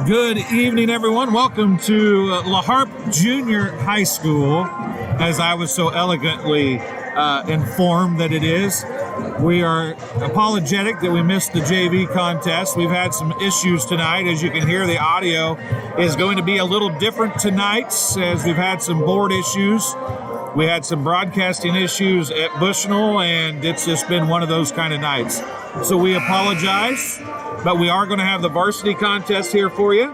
Good evening, everyone. Welcome to La Harpe Junior High School, as I was so elegantly informed that it is. We are apologetic that we missed the JV contest. We've had some issues tonight. As you can hear, the audio is going to be a little different tonight, as we've had some board issues. We had some broadcasting issues at Bushnell, and it's just been one of those kind of nights. So we apologize, but we are going to have the varsity contest here for you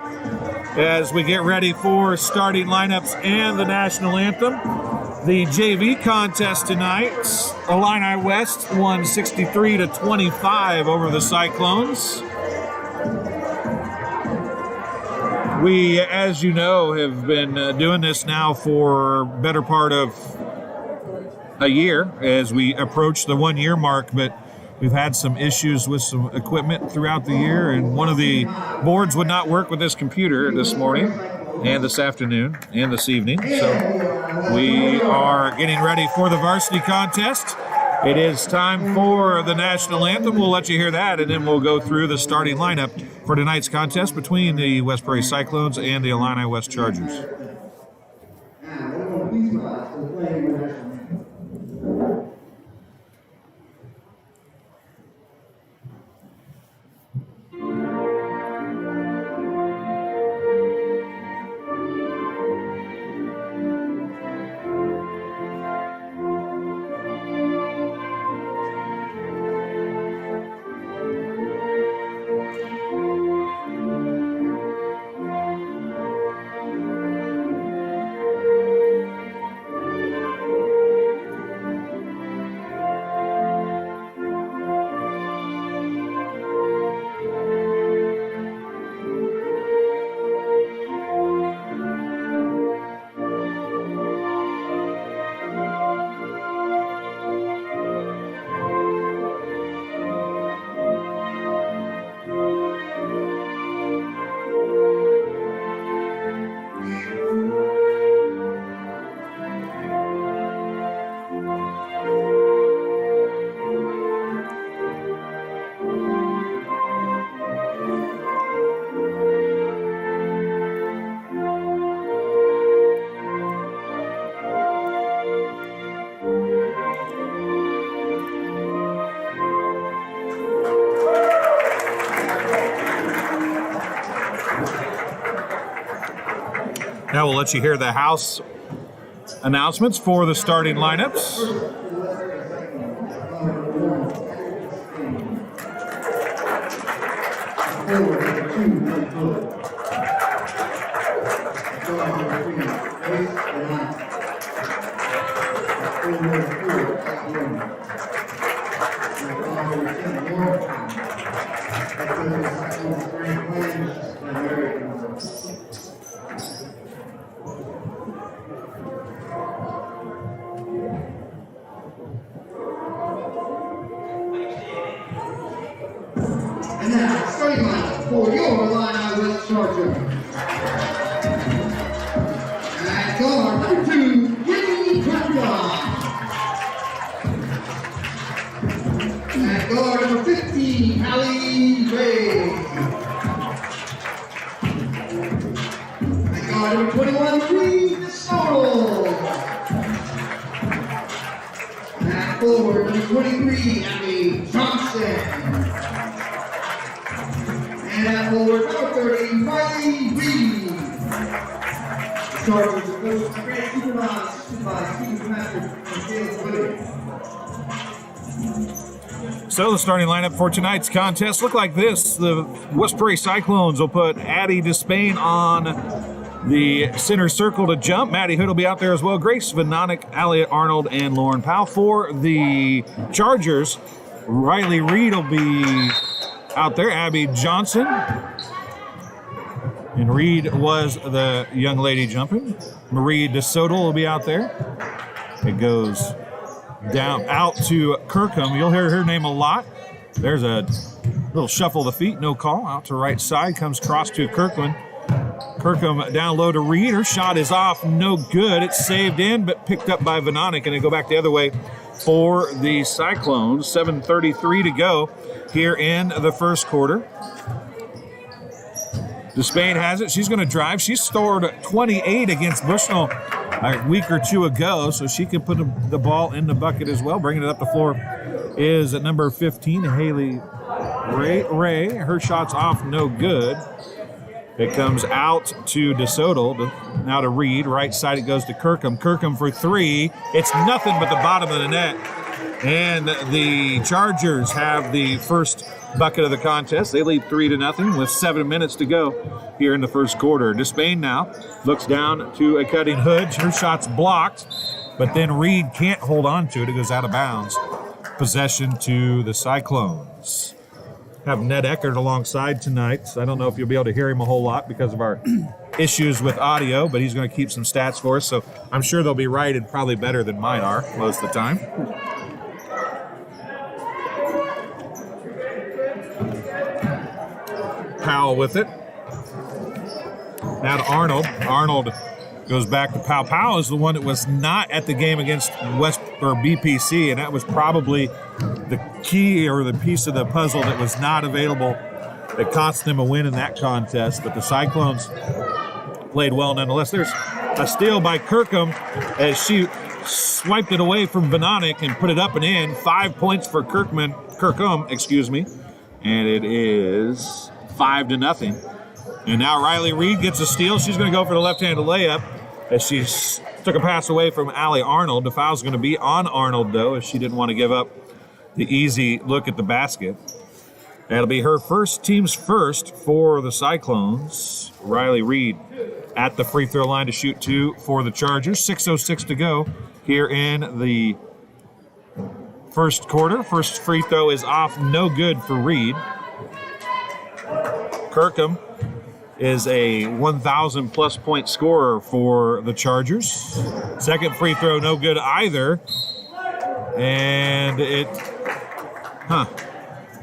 as we get ready for starting lineups and the national anthem. The JV contest tonight, Illini West won 63-25 over the Cyclones. We, as you know, have been doing this now for better part of a year as we approach the 1 year mark, but we've had some issues with some equipment throughout the year, and one of the boards would not work with this computer this morning and this afternoon and this evening. So we are getting ready for the varsity contest. It is time for the national anthem. We'll let you hear that, and then we'll go through the starting lineup for tonight's contest between the West Prairie Cyclones and the Illini West Chargers. Now we'll let you hear the house announcements for the starting lineups. For your Illini West Charger. At guard number 2, Whitney Cunningham. At guard number 15, Hallie Ray. At guard number 21, Reed Sorrell. At forward number 23, Abby Johnson. And at forward number 30, Riley Reed. The Chargers are coached by Grant supervised by Steve Master and James Williams. So the starting lineup for tonight's contest look like this. The West Prairie Cyclones will put Addie Despain on the center circle to jump. Maddie Hood will be out there as well. Grace Vanonic, Elliot Arnold, and Lauren Powell. For the Chargers, Riley Reed will be out there, Abby Johnson. And Reed was the young lady jumping. Marie DeSoto will be out there. It goes down out to Kirkham. You'll hear her name a lot. There's a little shuffle of the feet, no call. Out to right side, comes cross to Kirkland. Kirkham down low to Reed. Her shot is off, no good. It's saved in, but picked up by Vanonic, and they go back the other way for the Cyclones. 7:33 to go here in the first quarter. Despain has it. She's going to drive. She scored 28 against Bushnell a week or two ago, so she can put the ball in the bucket as well. Bringing it up the floor is at number 15, Haley Ray. Her shot's off, no good. It comes out to DeSoto, now to Reed. Right side it goes to Kirkham. Kirkham for three. It's nothing but the bottom of the net. And the Chargers have the first bucket of the contest. They lead 3-0 with 7 minutes to go here in the first quarter. Despain now looks down to a cutting Hood. Her shot's blocked, but then Reed can't hold on to it. It goes out of bounds. Possession to the Cyclones. Have Ned Eckert alongside tonight. So I don't know if you'll be able to hear him a whole lot because of our issues with audio, but he's going to keep some stats for us. So I'm sure they'll be right and probably better than mine are most of the time. Powell with it. Now to Arnold. Arnold goes back to Powell. Powell is the one that was not at the game against West or BPC, and that was probably the key or the piece of the puzzle that was not available that cost them a win in that contest. But the Cyclones played well nonetheless. There's a steal by Kirkham as she swiped it away from Venonic and put it up and in. 5 points for Kirkham, and it is 5-0. And now Riley Reed gets a steal. She's going to go for the left-handed layup as she took a pass away from Allie Arnold. The foul's going to be on Arnold, though, as she didn't want to give up the easy look at the basket. That'll be her team's first for the Cyclones. Riley Reed at the free throw line to shoot two for the Chargers. 6:06 to go here in the first quarter. First free throw is off, no good for Reed. Kirkham is a 1,000-plus point scorer for the Chargers. Second free throw, no good either. And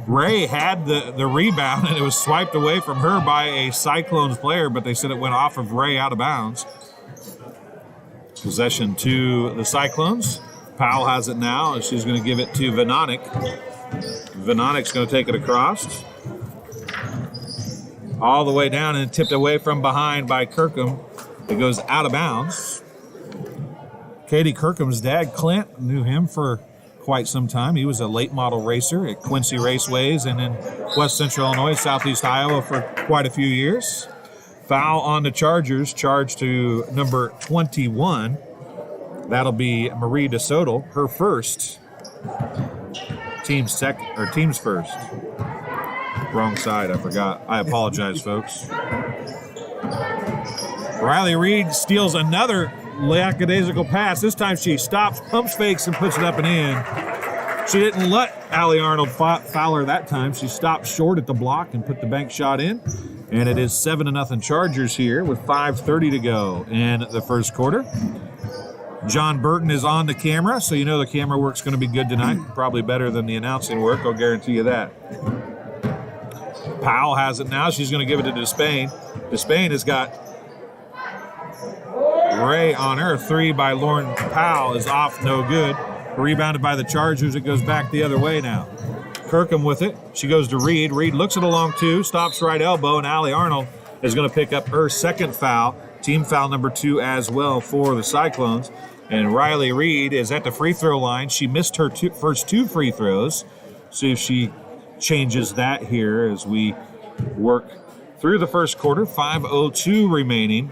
Ray had the rebound, and it was swiped away from her by a Cyclones player, but they said it went off of Ray out of bounds. Possession to the Cyclones. Powell has it now, and she's going to give it to Venonic. Venonic's going to take it across. All the way down and tipped away from behind by Kirkham. It goes out of bounds. Katie Kirkham's dad, Clint, knew him for quite some time. He was a late model racer at Quincy Raceways and in West Central Illinois, Southeast Iowa for quite a few years. Foul on the Chargers, charged to number 21. That'll be Marie DeSoto, her first. Team's first. Wrong side, I forgot. I apologize, folks. Riley Reed steals another lackadaisical pass. This time she stops, pumps fakes, and puts it up and in. She didn't let Allie Arnold foul her that time. She stopped short at the block and put the bank shot in. And it is 7-0 Chargers here with 5:30 to go in the first quarter. John Burton is on the camera, so you know the camera work's going to be good tonight. Probably better than the announcing work, I'll guarantee you that. Powell has it now. She's going to give it to Despain. Despain has got Ray on her. Three by Lauren Powell is off, no good. Rebounded by the Chargers. It goes back the other way now. Kirkham with it. She goes to Reed. Reed looks at a long two, stops right elbow, and Allie Arnold is going to pick up her second foul. Team foul number 2 as well for the Cyclones. And Riley Reed is at the free throw line. She missed her first two free throws. See if she changes that here as we work through the first quarter. 5:02 remaining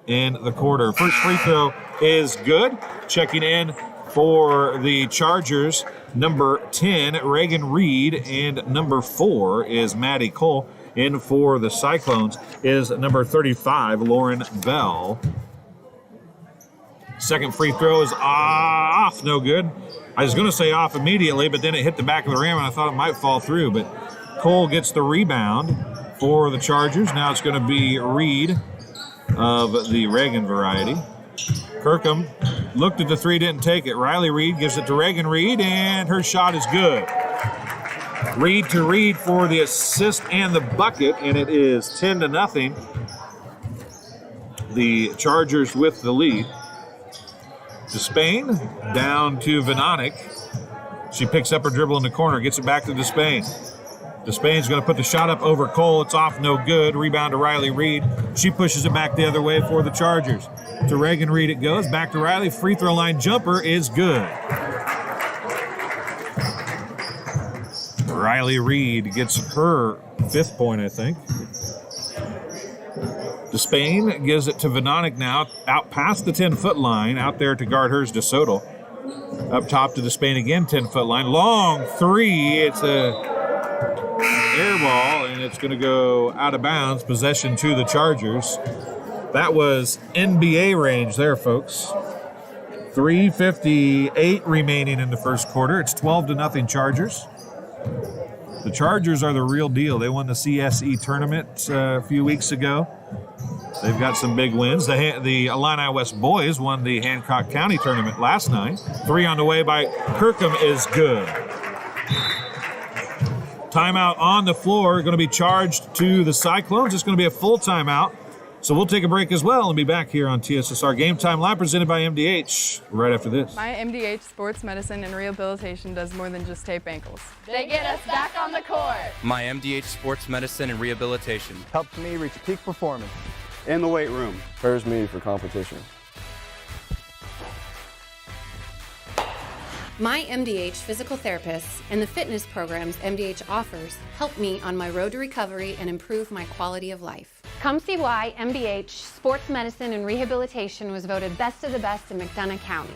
in the quarter. First free throw is good. Checking in for the Chargers, number 10, Reagan Reed, and number 4 is Maddie Cole. In for the Cyclones is number 35, Lauren Bell. Second free throw is off, no good. I was going to say off immediately, but then it hit the back of the rim, and I thought it might fall through. But Cole gets the rebound for the Chargers. Now it's going to be Reed of the Reagan variety. Kirkham looked at the three, didn't take it. Riley Reed gives it to Reagan Reed, and her shot is good. Reed to Reed for the assist and the bucket, and it is 10-0. The Chargers with the lead. Despain down to Venonic. She picks up her dribble in the corner, gets it back to Despain. Despain's going to put the shot up over Cole. It's off, no good. Rebound to Riley Reed. She pushes it back the other way for the Chargers. To Reagan Reed it goes. Back to Riley. Free throw line jumper is good. Riley Reed gets her 5th point, I think. Despain gives it to Venonic now. Out past the 10-foot line. Out there to guard hers to Sodal. Up top to Despain again, 10-foot line. Long three. It's a air ball, and it's going to go out of bounds. Possession to the Chargers. That was NBA range there, folks. 3:58 remaining in the first quarter. It's 12-0 Chargers. The Chargers are the real deal. They won the CSE tournament a few weeks ago. They've got some big wins. The Illini West boys won the Hancock County tournament last night. 3 on the way by Kirkham is good. Timeout on the floor, going to be charged to the Cyclones. It's going to be a full timeout. So we'll take a break as well and be back here on TSSR Game Time Live, presented by MDH, right after this. My MDH Sports Medicine and Rehabilitation does more than just tape ankles. They get us back on the court. My MDH Sports Medicine and Rehabilitation helps me reach peak performance. In the weight room. Prepares me for competition. My MDH physical therapists and the fitness programs MDH offers help me on my road to recovery and improve my quality of life. Come see why MDH Sports Medicine and Rehabilitation was voted best of the best in McDonough County.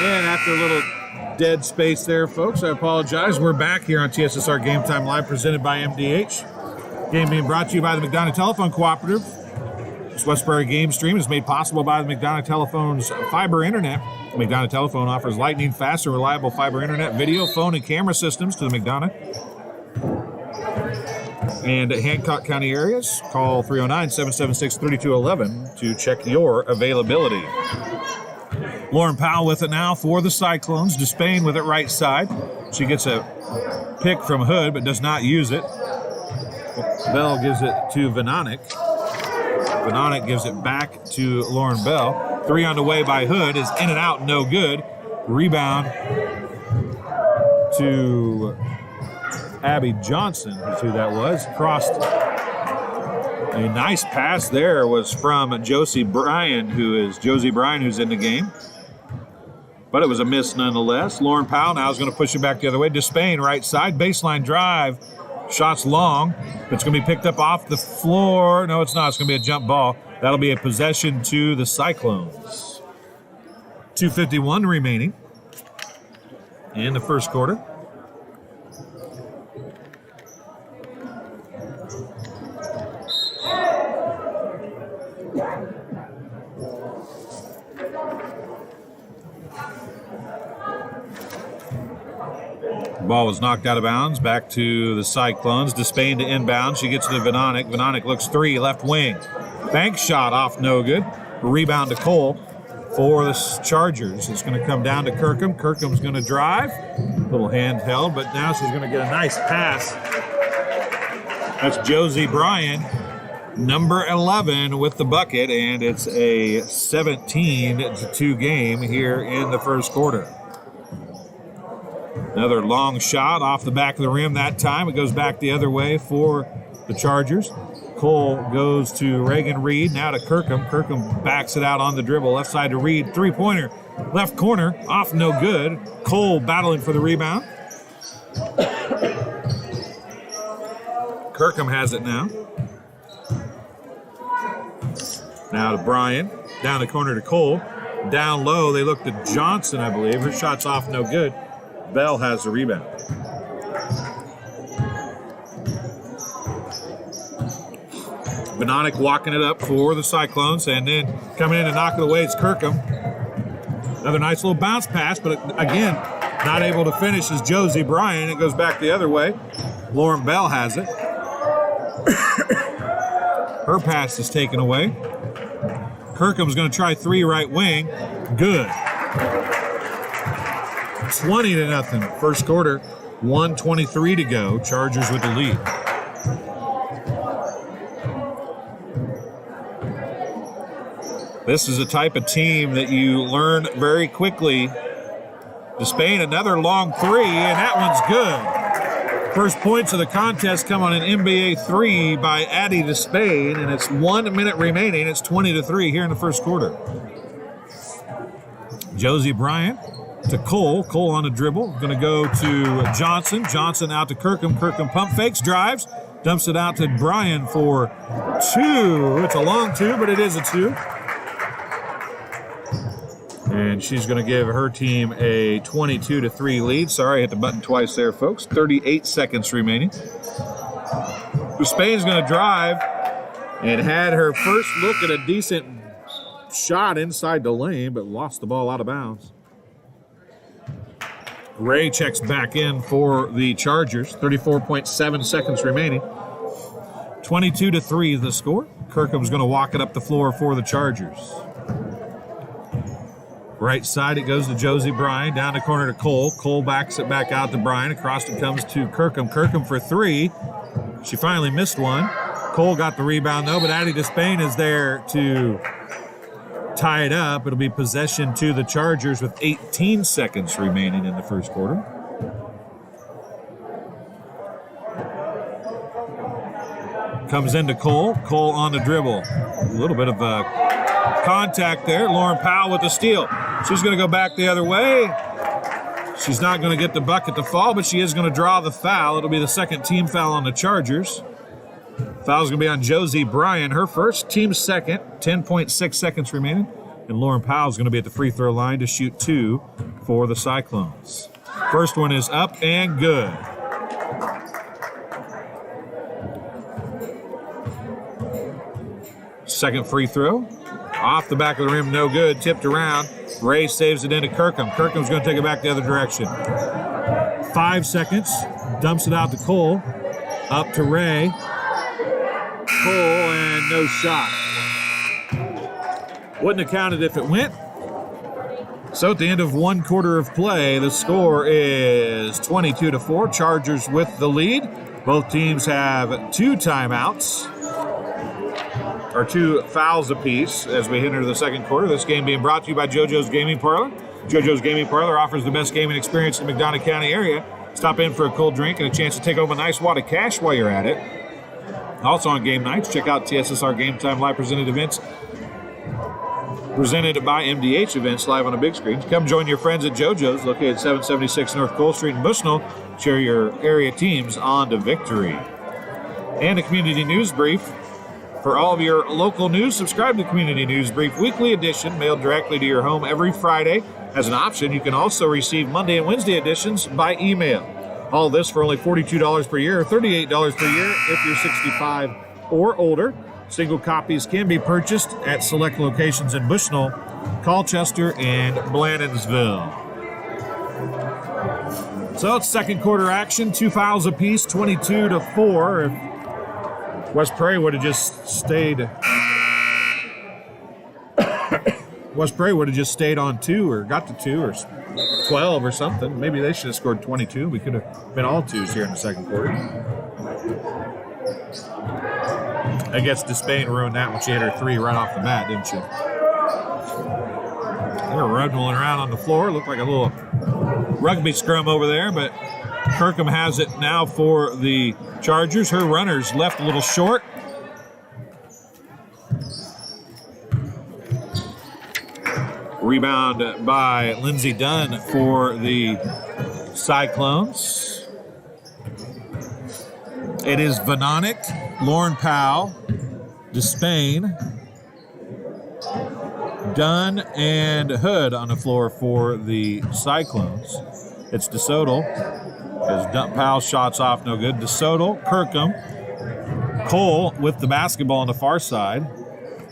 And after a little dead space there, folks, I apologize. We're back here on TSSR Game Time Live, presented by MDH. Game being brought to you by the McDonough Telephone Cooperative. This West Prairie game stream is made possible by the McDonough Telephone's fiber internet. McDonough Telephone offers lightning fast and reliable fiber internet, video, phone, and camera systems to the McDonough and Hancock County areas. Call 309-776-3211 to check your availability. Lauren Powell with it now for the Cyclones. Despain with it right side. She gets a pick from Hood, but does not use it. Bell gives it to Venonic. Venonic gives it back to Lauren Bell. 3 on the way by Hood is in and out, no good. Rebound to Abby Johnson, is who that was. Crossed. A nice pass there was from Josie Bryan, who's in the game. But it was a miss nonetheless. Lauren Powell now is going to push it back the other way. Despain right side, baseline drive. Shots long. It's going to be picked up off the floor. No, it's not. It's going to be a jump ball. That'll be a possession to the Cyclones. 2:51 remaining in the first quarter. Ball was knocked out of bounds. Back to the Cyclones. Despain to inbound. She gets to Venonic. Venonic looks 3, left wing. Bank shot off, no good. Rebound to Cole for the Chargers. It's going to come down to Kirkham. Kirkham's going to drive. Little handheld, but now she's going to get a nice pass. That's Josie Bryan, number 11 with the bucket, and it's a 17-2 game here in the first quarter. Another long shot off the back of the rim that time. It goes back the other way for the Chargers. Cole goes to Reagan Reed, now to Kirkham. Kirkham backs it out on the dribble. Left side to Reed. Three-pointer. Left corner. Off, no good. Cole battling for the rebound. Kirkham has it now. Now to Bryan. Down the corner to Cole. Down low, they look to Johnson, I believe. Her shot's off, no good. Bell has the rebound. Venonic walking it up for the Cyclones, and then coming in and knocking it away is Kirkham. Another nice little bounce pass, but again, not able to finish is Josie Bryan. It goes back the other way. Lauren Bell has it. Her pass is taken away. Kirkham's going to try 3 right wing. Good. 20-0. First quarter, 1:23 to go. Chargers with the lead. This is a type of team that you learn very quickly. Despain, another long three, and that one's good. First points of the contest come on an NBA three by Addie Despain, and it's 1 minute remaining. It's 20-3 here in the first quarter. Josie Bryant to Cole. Cole on the dribble. Going to go to Johnson. Johnson out to Kirkham. Kirkham pump fakes, drives, dumps it out to Bryan for two. It's a long two, but it is a two. And she's going to give her team a 22-3 lead. Sorry, I hit the button twice there, folks. 38 seconds remaining. Spain's going to drive and had her first look at a decent shot inside the lane, but lost the ball out of bounds. Ray checks back in for the Chargers. 34.7 seconds remaining. 22-3 the score. Kirkham's going to walk it up the floor for the Chargers. Right side, it goes to Josie Bryan. Down the corner to Cole. Cole backs it back out to Bryan. Across it comes to Kirkham. Kirkham for three. She finally missed one. Cole got the rebound, though, but Addie Despain is there to tie it up. It'll be possession to the Chargers with 18 seconds remaining in the first quarter. Comes into Cole. Cole on the dribble. A little bit of contact there. Lauren Powell with the steal. She's going to go back the other way. She's not going to get the bucket to fall, but she is going to draw the foul. It'll be the second team foul on the Chargers. Foul's going to be on Josie Bryan. Her first, team second. 10.6 seconds remaining. And Lauren Powell's going to be at the free throw line to shoot two for the Cyclones. First one is up and good. Second free throw. Off the back of the rim, no good. Tipped around. Ray saves it into Kirkham. Kirkham's going to take it back the other direction. 5 seconds. Dumps it out to Cole. Up to Ray. Cole, and no shot. Wouldn't have counted if it went. So at the end of one quarter of play, the score is 22-4. Chargers with the lead. Both teams have two timeouts. Or two fouls apiece as we enter the second quarter. This game being brought to you by JoJo's Gaming Parlor. JoJo's Gaming Parlor offers the best gaming experience in the McDonough County area. Stop in for a cold drink and a chance to take home a nice wad of cash while you're at it. Also on game nights, check out TSSR Game Time live presented events. Presented by MDH Events live on a big screen. Come join your friends at JoJo's, located 776 North Cole Street in Bushnell. Share your area teams on to victory. And a community news brief. For all of your local news, subscribe to Community News Brief Weekly Edition, mailed directly to your home every Friday. As an option, you can also receive Monday and Wednesday editions by email. All this for only $42 per year or $38 per year if you're 65 or older. Single copies can be purchased at select locations in Bushnell, Colchester, and Blandonsville. So it's second quarter action, two fouls apiece, 22-4. West Prairie would have just stayed. West Prairie would have just stayed on two or got to two or 12 or something. Maybe they should have scored 22. We could have been all twos here in the second quarter. I guess Despain ruined that when she hit her three right off the bat, didn't she? They were rolling around on the floor. Looked like a little rugby scrum over there, but Kirkham has it now for the Chargers. Her runners left a little short. Rebound by Lindsey Dunn for the Cyclones. It is Vanonic, Lauren Powell, Despain, Dunn, and Hood on the floor for the Cyclones. It's DeSoto. As Powell's shots off, no good. DeSoto, Kirkham, Cole with the basketball on the far side.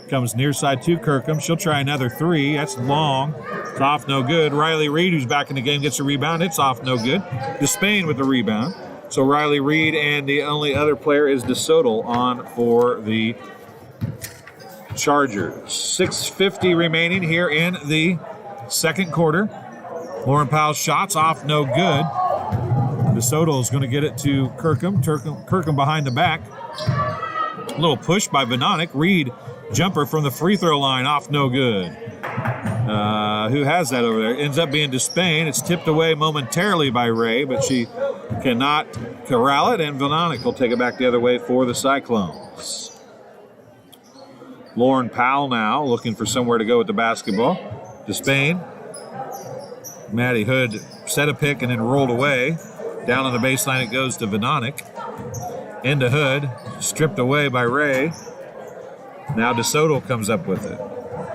Comes near side to Kirkham. She'll try another three. That's long. It's off, no good. Riley Reed, who's back in the game, gets a rebound. It's off, no good. Despain with the rebound. So Riley Reed and the only other player is DeSoto on for the Chargers. 6:50 remaining here in the second quarter. Lauren Powell's shots off, no good. DeSoto is going to get it to Kirkham. Kirkham behind the back. A little push by Vanonic. Reed Jumper from the free throw line, off no good. Who has that over there? Ends up being Despain. It's tipped away momentarily by Ray, but she cannot corral it, and Villanik will take it back the other way for the Cyclones. Lauren Powell now looking for somewhere to go with the basketball. Despain. Maddie Hood set a pick and then rolled away. Down on the baseline it goes to Villanik. Into Hood, stripped away by Ray. Now DeSoto comes up with it.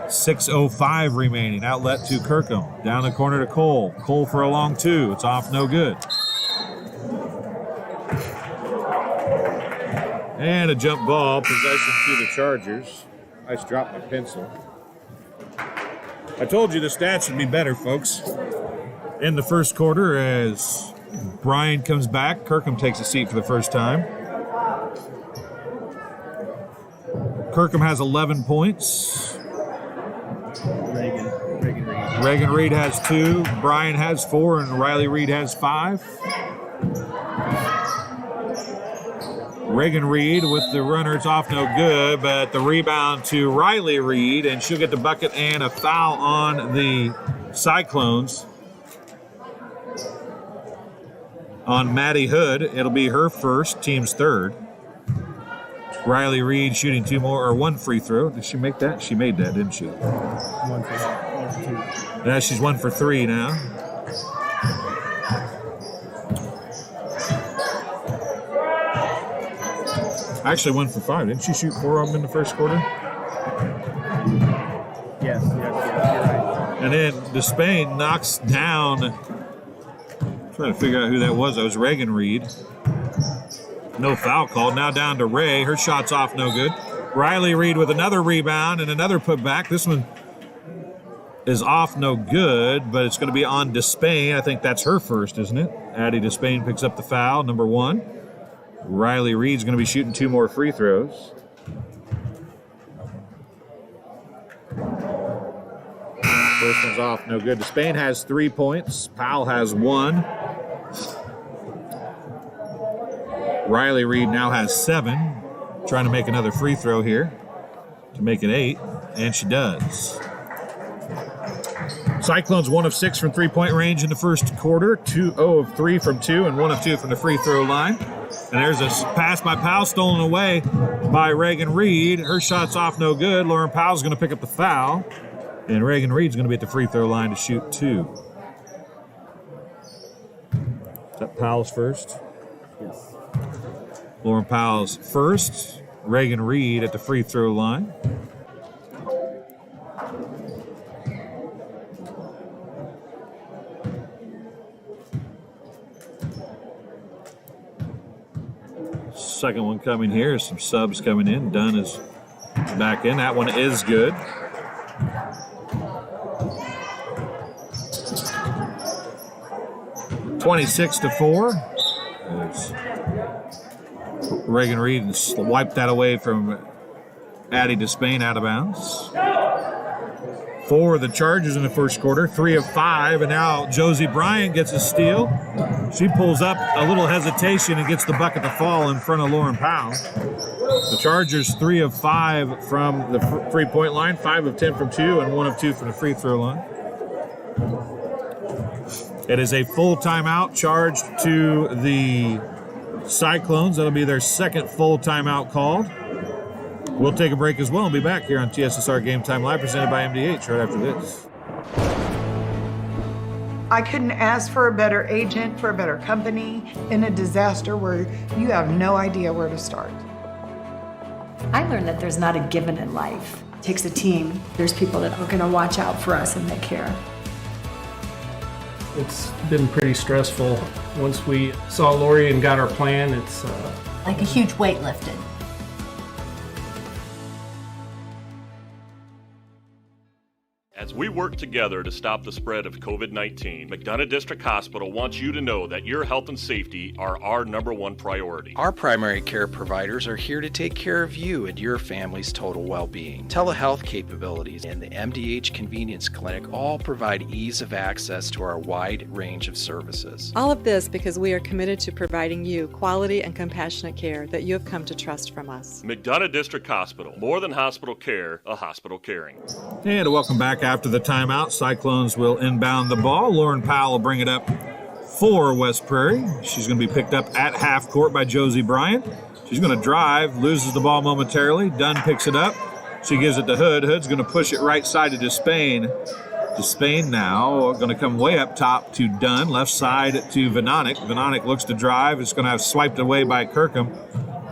6:05 remaining. Outlet to Kirkham. Down the corner to Cole. Cole for a long two. It's off, no good. And a jump ball. Possession to the Chargers. I just dropped my pencil. I told you the stats would be better, folks. In the first quarter, as Brian comes back, Kirkham takes a seat for the first time. Kirkham has 11 points. Reagan Reed has 2. Brian has 4, and Riley Reed has 5. Reagan Reed with the runner, it's off no good, but the rebound to Riley Reed, and she'll get the bucket and a foul on the Cyclones. On Maddie Hood, it'll be her first, team's third. Riley Reed shooting 2 more, or 1 free throw. Did she make that? She made that, didn't she? 1 for 2. Yeah, she's 1 for 3 now. Actually 1 for 5. Didn't she shoot 4 of them in the first quarter? Yes, you're right. And then Despain knocks down. Trying to figure out who that was. That was Reagan Reed. No foul called. Now down to Ray. Her shot's off, no good. Riley Reed with another rebound and another putback. This one is off, no good, but it's going to be on Despain. I think that's her first, isn't it? Addie Despain picks up the foul, number 1. Riley Reed's going to be shooting 2 more free throws. First one's off, no good. Despain has 3 points. Powell has 1. Riley Reed now has 7. Trying to make another free throw here to make it 8, and she does. Cyclones 1 of 6 from three-point range in the first quarter, 0 of 3 from 2, and 1 of 2 from the free throw line. And there's a pass by Powell stolen away by Reagan Reed. Her shot's off, no good. Lauren Powell's going to pick up the foul, and Reagan Reed's going to be at the free throw line to shoot 2. Is that Powell's first? Yes. Lauren Powell's first. Reagan Reed at the free throw line. Second one coming here. Some subs coming in. Dunn is back in. That one is good. (26-4). Reagan Reed wiped that away from Addie Despain out of bounds. 4 of the Chargers in the first quarter, 3 of 5, and now Josie Bryant gets a steal. She pulls up a little hesitation and gets the bucket to fall in front of Lauren Powell. The Chargers 3 of 5 from the three-point line, 5 of 10 from 2, and 1 of 2 from the free throw line. It is a full timeout charged to the Cyclones. That'll be their second full timeout called. We'll take a break as well and be back here on TSSR Game Time Live, presented by MDH right after this. I couldn't ask for a better agent, for a better company in a disaster where you have no idea where to start. I learned that there's not a given in life. It takes a team. There's people that are going to watch out for us and that care. It's been pretty stressful. Once we saw Lori and got our plan, it's like a huge weight lifted. As we work together to stop the spread of COVID-19, McDonough District Hospital wants you to know that your health and safety are our #1 priority. Our primary care providers are here to take care of you and your family's total well-being. Telehealth capabilities and the MDH Convenience Clinic all provide ease of access to our wide range of services. All of this because we are committed to providing you quality and compassionate care that you have come to trust from us. McDonough District Hospital, more than hospital care, a hospital caring. And welcome back after the timeout. Cyclones will inbound the ball. Lauren Powell will bring it up for West Prairie. She's going to be picked up at half court by Josie Bryant. She's going to drive, loses the ball momentarily. Dunn picks it up. She gives it to Hood. Hood's going to push it right side to Despain. Despain now going to come way up top to Dunn. Left side to Venonic. Venonic looks to drive. It's going to have swiped away by Kirkham.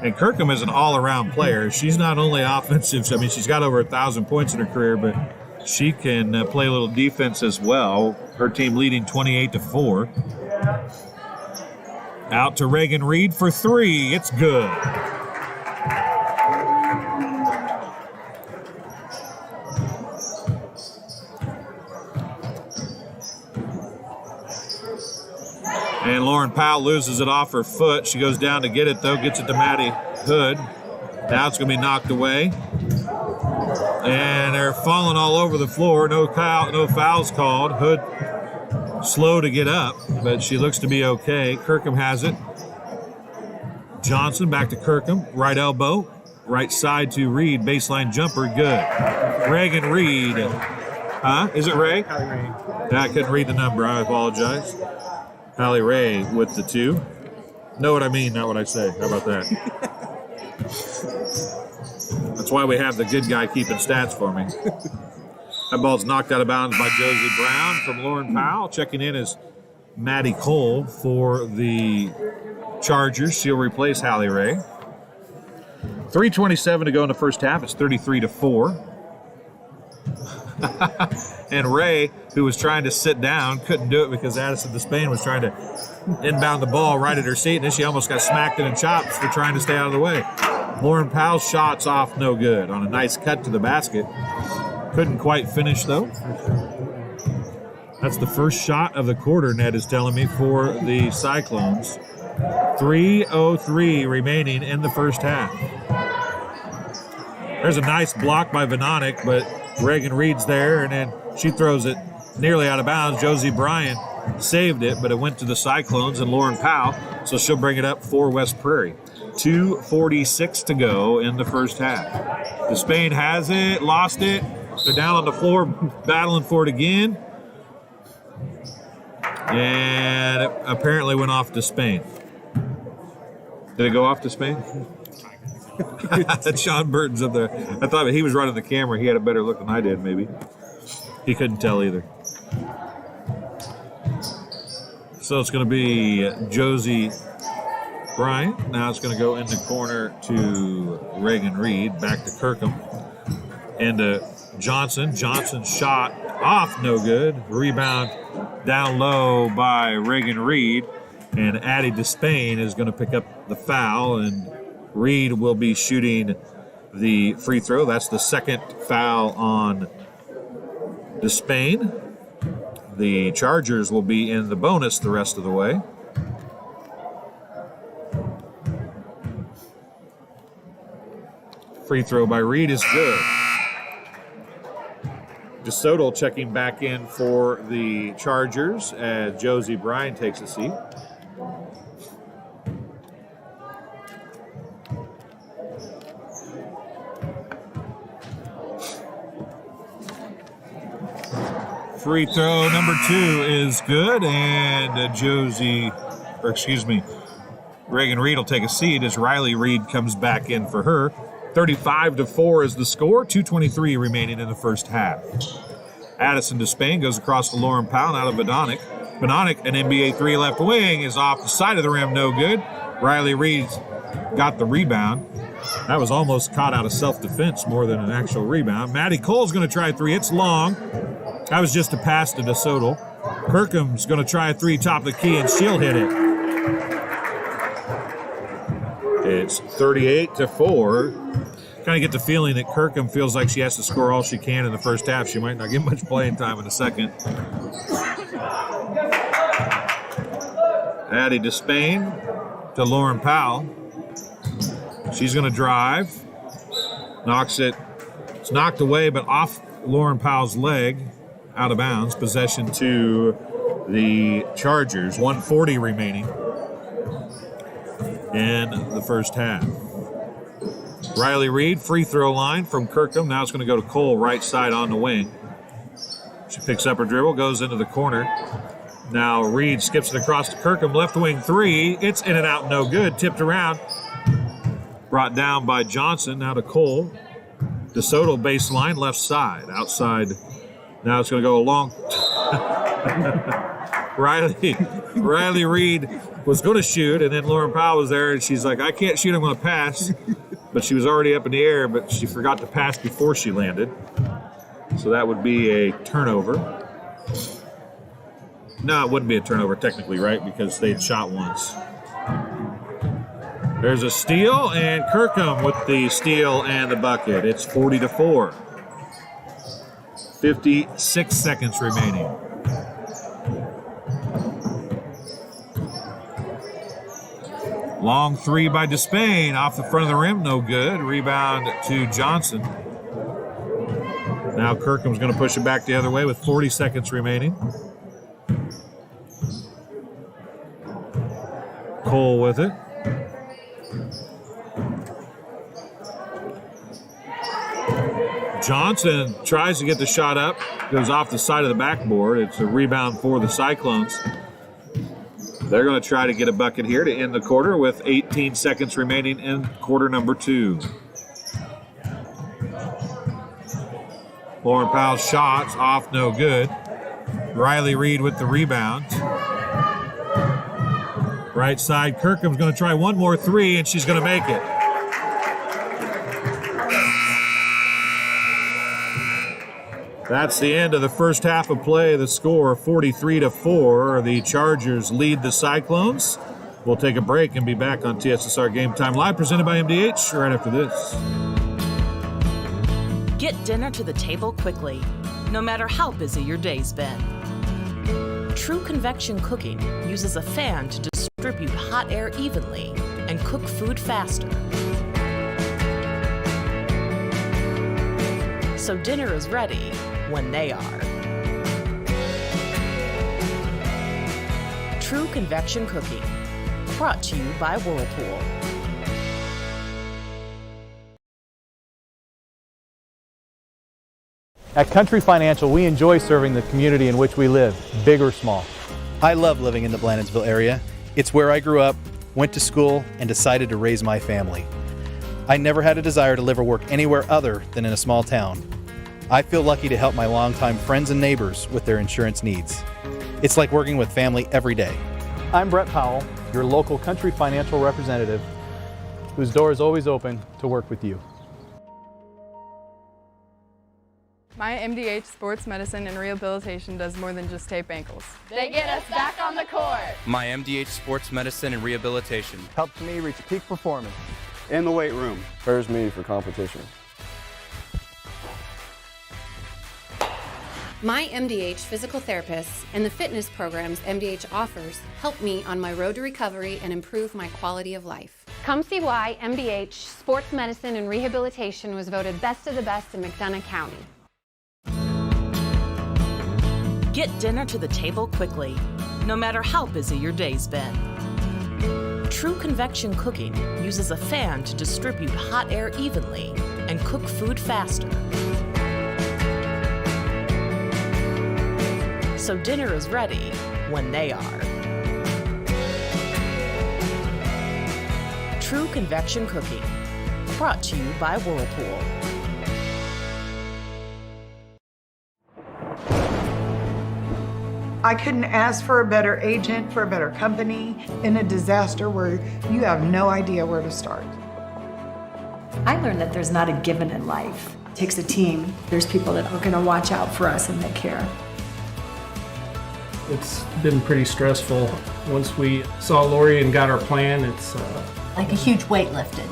And Kirkham is an all-around player. She's not only offensive. I mean, she's got over 1,000 points in her career, but she can play a little defense as well. Her team leading 28-4. Out to Reagan Reed for three. It's good. And Lauren Powell loses it off her foot. She goes down to get it, though. Gets it to Maddie Hood. Now it's going to be knocked away. And they're falling all over the floor. No fouls called. Hood slow to get up, but she looks to be okay. Kirkham has it. Johnson back to Kirkham. Right elbow. Right side to Reed. Baseline jumper. Good. Reagan Reed. Is it Ray? Yeah, I couldn't read the number. I apologize. Hallie Ray with the two. Know what I mean, not what I say. How about that? That's why we have the good guy keeping stats for me. That ball's knocked out of bounds by Josie Brown from Lauren Powell. Checking in is Maddie Cole for the Chargers. She'll replace Hallie Ray. 3:27 to go in the first half. It's 33-4. And Ray, who was trying to sit down, couldn't do it because Addison Despain was trying to inbound the ball right at her seat, and then she almost got smacked in the chops for trying to stay out of the way. Lauren Powell's shot's off no good on a nice cut to the basket. Couldn't quite finish, though. That's the first shot of the quarter, Ned is telling me, for the Cyclones. 3:03 remaining in the first half. There's a nice block by Venonic, but Reagan Reed's there, and then she throws it nearly out of bounds. Josie Bryant saved it, but it went to the Cyclones and Lauren Powell, so she'll bring it up for West Prairie. 2:46 to go in the first half. Despain has it, lost it. They're down on the floor battling for it again. And it apparently went off to Spain. Did it go off to Spain? Sean Burton's up there. I thought he was running the camera. He had a better look than I did, maybe. He couldn't tell either. So it's going to be Josie Bryant. Now it's going to go in the corner to Reagan Reed. Back to Kirkham. And to Johnson. Johnson's shot off, no good. Rebound down low by Reagan Reed. And Addie Despain is going to pick up the foul, and Reed will be shooting the free throw. That's the second foul on Despain. The Chargers will be in the bonus the rest of the way. Free throw by Reed is good. DeSoto checking back in for the Chargers as Josie Bryant takes a seat. Free throw number 2 is good, and Reagan Reed will take a seat as Riley Reed comes back in for her. 35-4 is the score, 2:23 remaining in the first half. Addison Despain goes across to Lauren Powell out of Venonic. Venonic, an NBA 3 left wing, is off the side of the rim, no good. Riley Reed's got the rebound. That was almost caught out of self-defense more than an actual rebound. Maddie Cole's going to try 3. It's long. That was just a pass to DeSoto. Kirkham's going to try a 3 top of the key, and she'll hit it. It's 38-4. kind of get the feeling that Kirkham feels like she has to score all she can in the first half. She might not get much playing time in the second. Addie Despain to Lauren Powell. She's going to drive. Knocks it. It's knocked away, but off Lauren Powell's leg, out of bounds. Possession to the Chargers. 1:40 remaining in the first half. Riley Reed, free throw line from Kirkham. Now it's going to go to Cole, right side on the wing. She picks up her dribble, goes into the corner. Now Reed skips it across to Kirkham, left wing three. It's in and out, no good. Tipped around. Brought down by Johnson. Now to Cole. DeSoto baseline, left side. Outside. Now it's going to go a long. Riley Reed was going to shoot, and then Lauren Powell was there, and she's like, I can't shoot, I'm going to pass. But she was already up in the air, but she forgot to pass before she landed. So that would be a turnover. No, it wouldn't be a turnover technically, right? Because they had shot once. There's a steal, and Kirkham with the steal and the bucket. It's 40-4. 56 seconds remaining. Long three by Despain, off the front of the rim, no good. Rebound to Johnson. Now Kirkham's going to push it back the other way with 40 seconds remaining. Cole with it. Johnson tries to get the shot up, goes off the side of the backboard. It's a rebound for the Cyclones. They're going to try to get a bucket here to end the quarter with 18 seconds remaining in quarter number 2. Lauren Powell's shots off, no good. Riley Reed with the rebound. Right side, Kirkham's going to try one more three, and she's going to make it. That's the end of the first half of play. The score 43-4. The Chargers lead the Cyclones. We'll take a break and be back on TSSR Game Time Live, presented by MDH, right after this. Get dinner to the table quickly, no matter how busy your day's been. True Convection Cooking uses a fan to distribute hot air evenly and cook food faster. So dinner is ready when they are. True Convection Cooking, brought to you by Whirlpool. At Country Financial, we enjoy serving the community in which we live, big or small. I love living in the Blandonsville area. It's where I grew up, went to school, and decided to raise my family. I never had a desire to live or work anywhere other than in a small town. I feel lucky to help my longtime friends and neighbors with their insurance needs. It's like working with family every day. I'm Brett Powell, your local Country Financial representative, whose door is always open to work with you. My MDH Sports Medicine and Rehabilitation does more than just tape ankles. They get us back on the court. My MDH Sports Medicine and Rehabilitation helps me reach peak performance in the weight room. Prepares me for competition. My MDH physical therapists and the fitness programs MDH offers help me on my road to recovery and improve my quality of life. Come see why MDH Sports Medicine and Rehabilitation was voted best of the best in McDonough County. Get dinner to the table quickly, no matter how busy your day's been. True Convection Cooking uses a fan to distribute hot air evenly and cook food faster. So dinner is ready when they are. True Convection Cooking, brought to you by Whirlpool. I couldn't ask for a better agent, for a better company in a disaster where you have no idea where to start. I learned that there's not a given in life. It takes a team. There's people that are going to watch out for us and they care. It's been pretty stressful. Once we saw Lori and got our plan, it's like a huge weight lifted.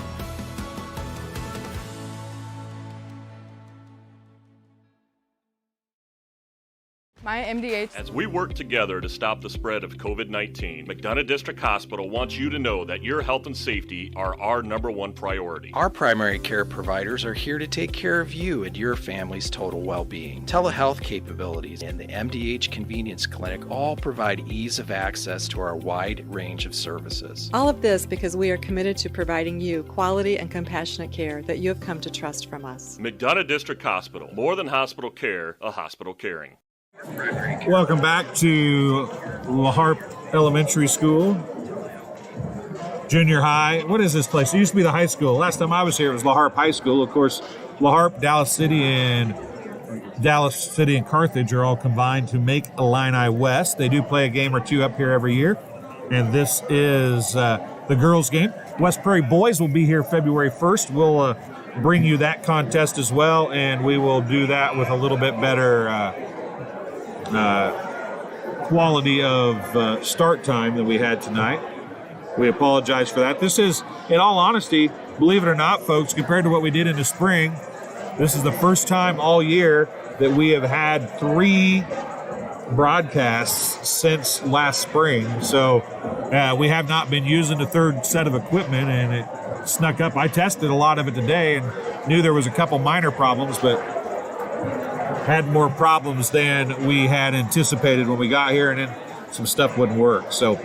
My MDH. As we work together to stop the spread of COVID-19, McDonough District Hospital wants you to know that your health and safety are our #1 priority. Our primary care providers are here to take care of you and your family's total well-being. Telehealth capabilities and the MDH Convenience Clinic all provide ease of access to our wide range of services. All of this because we are committed to providing you quality and compassionate care that you have come to trust from us. McDonough District Hospital, more than hospital care, a hospital caring. Welcome back to La Harpe Elementary School, junior high. What is this place? It used to be the high school. Last time I was here, it was La Harpe High School. Of course, La Harpe, Dallas City, and Carthage are all combined to make Illini West. They do play a game or two up here every year, and this is the girls' game. West Prairie boys will be here February 1st. We'll bring you that contest as well, and we will do that with a little bit better quality of start time than we had tonight. We apologize for that. This is, in all honesty, believe it or not, folks, compared to what we did in the spring, this is the first time all year that we have had 3 broadcasts since last spring. So we have not been using the third set of equipment, and it snuck up. I tested a lot of it today and knew there was a couple minor problems, but had more problems than we had anticipated when we got here, and then some stuff wouldn't work. So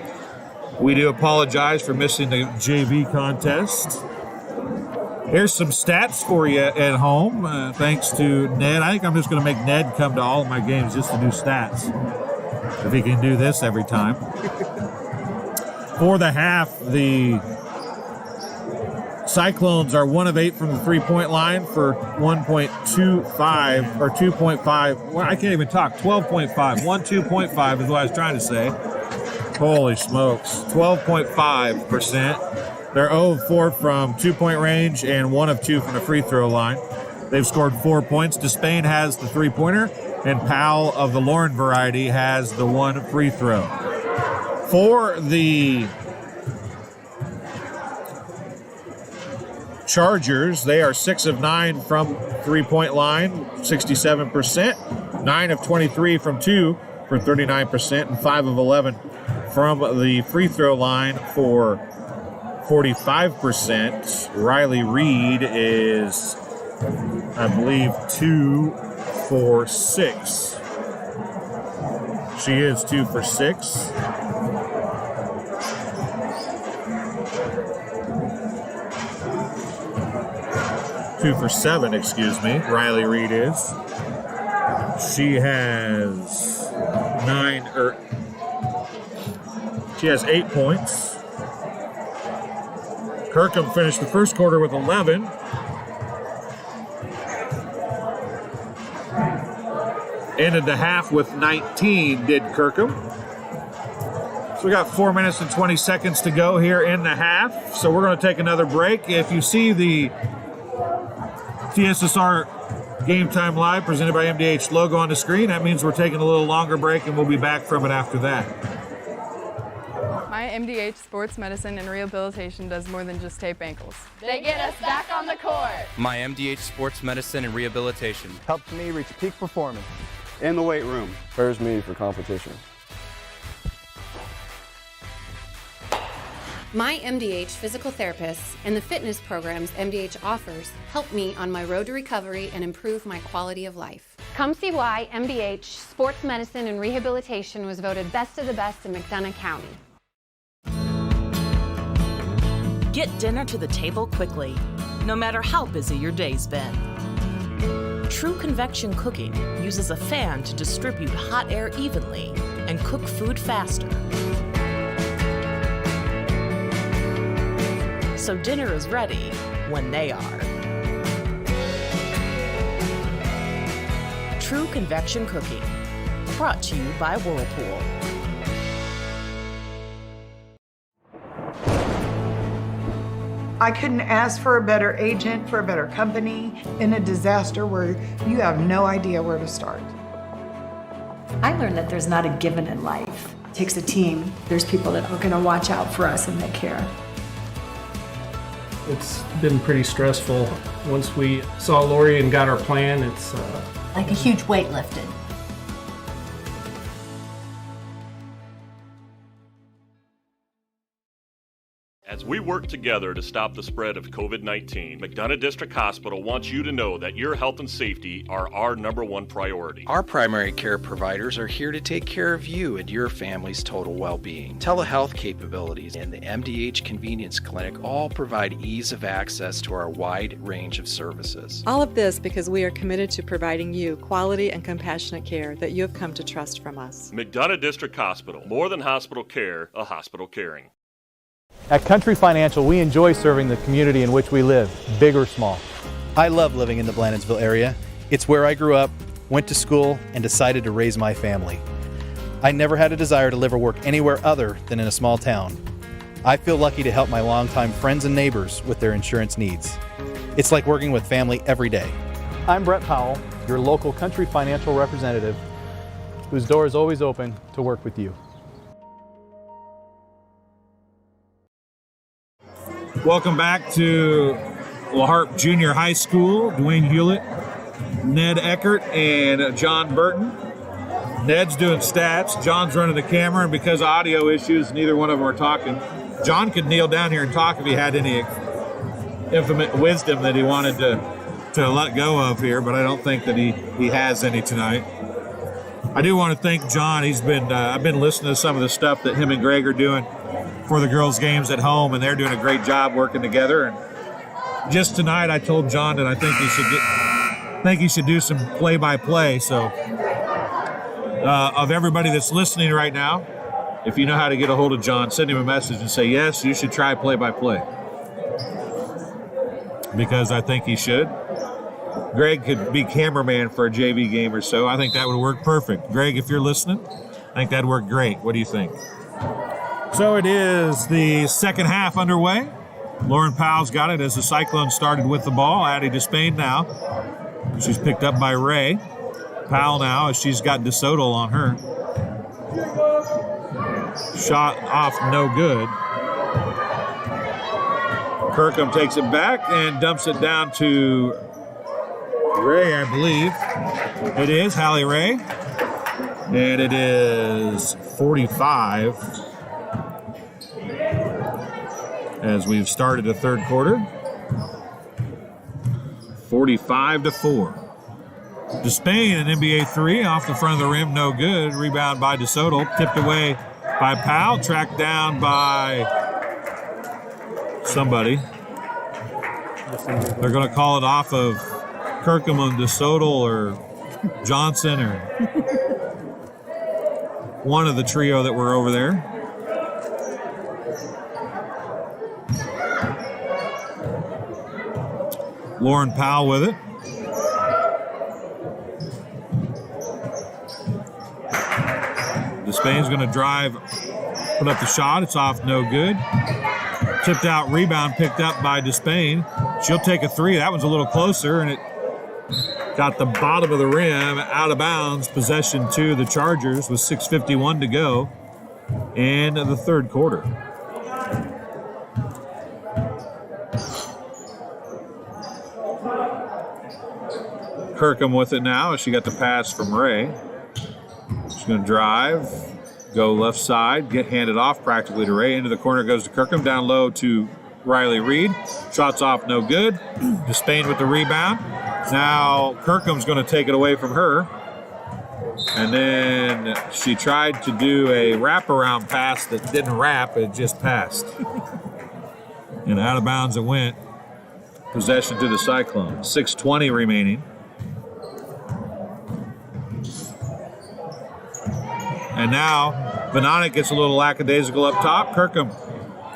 we do apologize for missing the JV contest. Here's some stats for you at home, thanks to Ned. I think I'm just going to make Ned come to all of my games just to do stats, if he can do this every time. For the half, the Cyclones are 1 of 8 from the three-point line for 1.25 or 2.5. Well, I can't even talk. 12.5. 2.5 is what I was trying to say. Holy smokes. 12.5%. They're 0 of 4 from 2-point range and 1 of 2 from the free throw line. They've scored 4 points. Despain has the three-pointer, and Powell of the Lauren variety has the 1 free throw. For the Chargers, they are 6 of 9 from three-point line, 67%, 9 of 23 from 2 for 39%, and 5 of 11 from the free throw line for 45%. Riley Reed is, I believe, 2 for 6. She is 2 for 6. Two for 7, excuse me. Riley Reed is. She has 8 points. Kirkham finished the first quarter with 11. Ended the half with 19, did Kirkham. So we got 4 minutes and 20 seconds to go here in the half. So we're going to take another break. If you see the TSSR Game Time Live presented by MDH logo on the screen, that means we're taking a little longer break, and we'll be back from it after that. My MDH Sports Medicine and Rehabilitation does more than just tape ankles. They get us back on the court. My MDH Sports Medicine and Rehabilitation helps me reach peak performance in the weight room. Prepares me for competition. My MDH physical therapists and the fitness programs MDH offers help me on my road to recovery and improve my quality of life. Come see why MDH Sports Medicine and Rehabilitation was voted best of the best in McDonough County. Get dinner to the table quickly, no matter how busy your day's been. True convection cooking uses a fan to distribute hot air evenly and cook food faster. So dinner is ready when they are. True Convection Cooking, brought to you by Whirlpool. I couldn't ask for a better agent, for a better company in a disaster where you have no idea where to start. I learned that there's not a given in life. It takes a team. There's people that are going to watch out for us and that care. It's been pretty stressful. Once we saw Lori and got our plan, it's like a huge weight lifted. As we work together to stop the spread of COVID-19, McDonough District Hospital wants you to know that your health and safety are our #1 priority. Our primary care providers are here to take care of you and your family's total well-being. Telehealth capabilities and the MDH Convenience Clinic all provide ease of access to our wide range of services. All of this because we are committed to providing you quality and compassionate care that you have come to trust from us. McDonough District Hospital, more than hospital care, a hospital caring. At Country Financial, we enjoy serving the community in which we live, big or small. I love living in the Blandensville area. It's where I grew up, went to school, and decided to raise my family. I never had a desire to live or work anywhere other than in a small town. I feel lucky to help my longtime friends and neighbors with their insurance needs. It's like working with family every day. I'm Brett Powell, your local Country Financial representative, whose door is always open to work with you. Welcome back to La Harpe Junior High School. Dwayne Hewlett, Ned Eckert, and John Burton. Ned's doing stats. John's running the camera, and because of audio issues, neither one of them are talking. John could kneel down here and talk if he had any infinite wisdom that he wanted to let go of here, but I don't think that he has any tonight. I do want to thank John. He's been I've been listening to some of the stuff that him and Greg are doing for the girls' games at home, and they're doing a great job working together. And just tonight, I told John that I think he should do some play-by-play. So, of everybody that's listening right now, if you know how to get a hold of John, send him a message and say, yes, you should try play-by-play, because I think he should. Greg could be cameraman for a JV game or so. I think that would work perfect. Greg, if you're listening, I think that'd work great. What do you think? So it is the second half underway. Lauren Powell's got it as the Cyclones started with the ball. Addie Despain now. She's picked up by Ray. Powell now as she's got DeSoto on her. Shot off, no good. Kirkham takes it back and dumps it down to Ray, I believe. It is Hallie Ray. And it is 45 as we've started the third quarter. 45-4. Despain, an NBA three off the front of the rim, no good. Rebound by DeSoto, tipped away by Powell, tracked down by somebody. They're going to call it off of Kirkham and DeSoto or Johnson or one of the trio that were over there. Lauren Powell with it. Despain's going to drive, put up the shot. It's off, no good. Tipped out rebound, picked up by Despain. She'll take a three. That one's a little closer, and it got the bottom of the rim out of bounds. Possession to the Chargers with 6:51 to go in the third quarter. Kirkham with it now. She got the pass from Ray. She's going to drive, go left side, get handed off practically to Ray. Into the corner goes to Kirkham. Down low to Riley Reed. Shots off, no good. Despain with the rebound. Now Kirkham's going to take it away from her. And then she tried to do a wraparound pass that didn't wrap. It just passed. And out of bounds it went. Possession to the Cyclones. 6:20 remaining. And now Venonic gets a little lackadaisical up top. Kirkham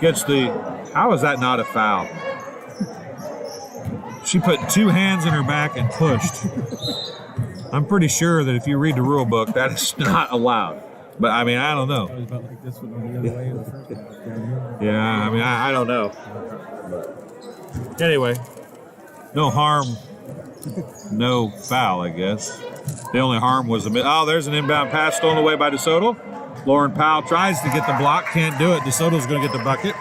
gets the, how is that not a foul? She put two hands in her back and pushed. I'm pretty sure that if you read the rule book, that is not allowed. But I mean, I don't know. Yeah, I mean, I don't know. Anyway, no harm, no foul, I guess. The only harm was there's an inbound pass stolen away by DeSoto. Lauren Powell tries to get the block, can't do it. DeSoto's going to get the bucket.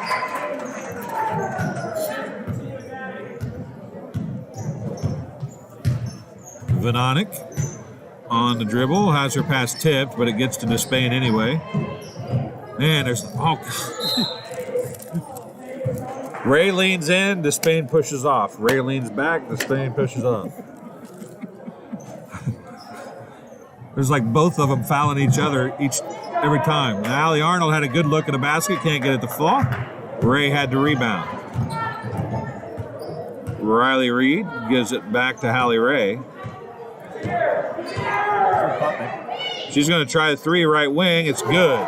Venonic on the dribble, has her pass tipped, but it gets to Despain anyway. Man, there's Ray leans in, Despain pushes off. Ray leans back, Despain pushes off. There's like both of them fouling each other every time. Allie Arnold had a good look at the basket, can't get it to fall. Ray had to rebound. Riley Reed gives it back to Hallie Ray. She's going to try the three right wing. It's good.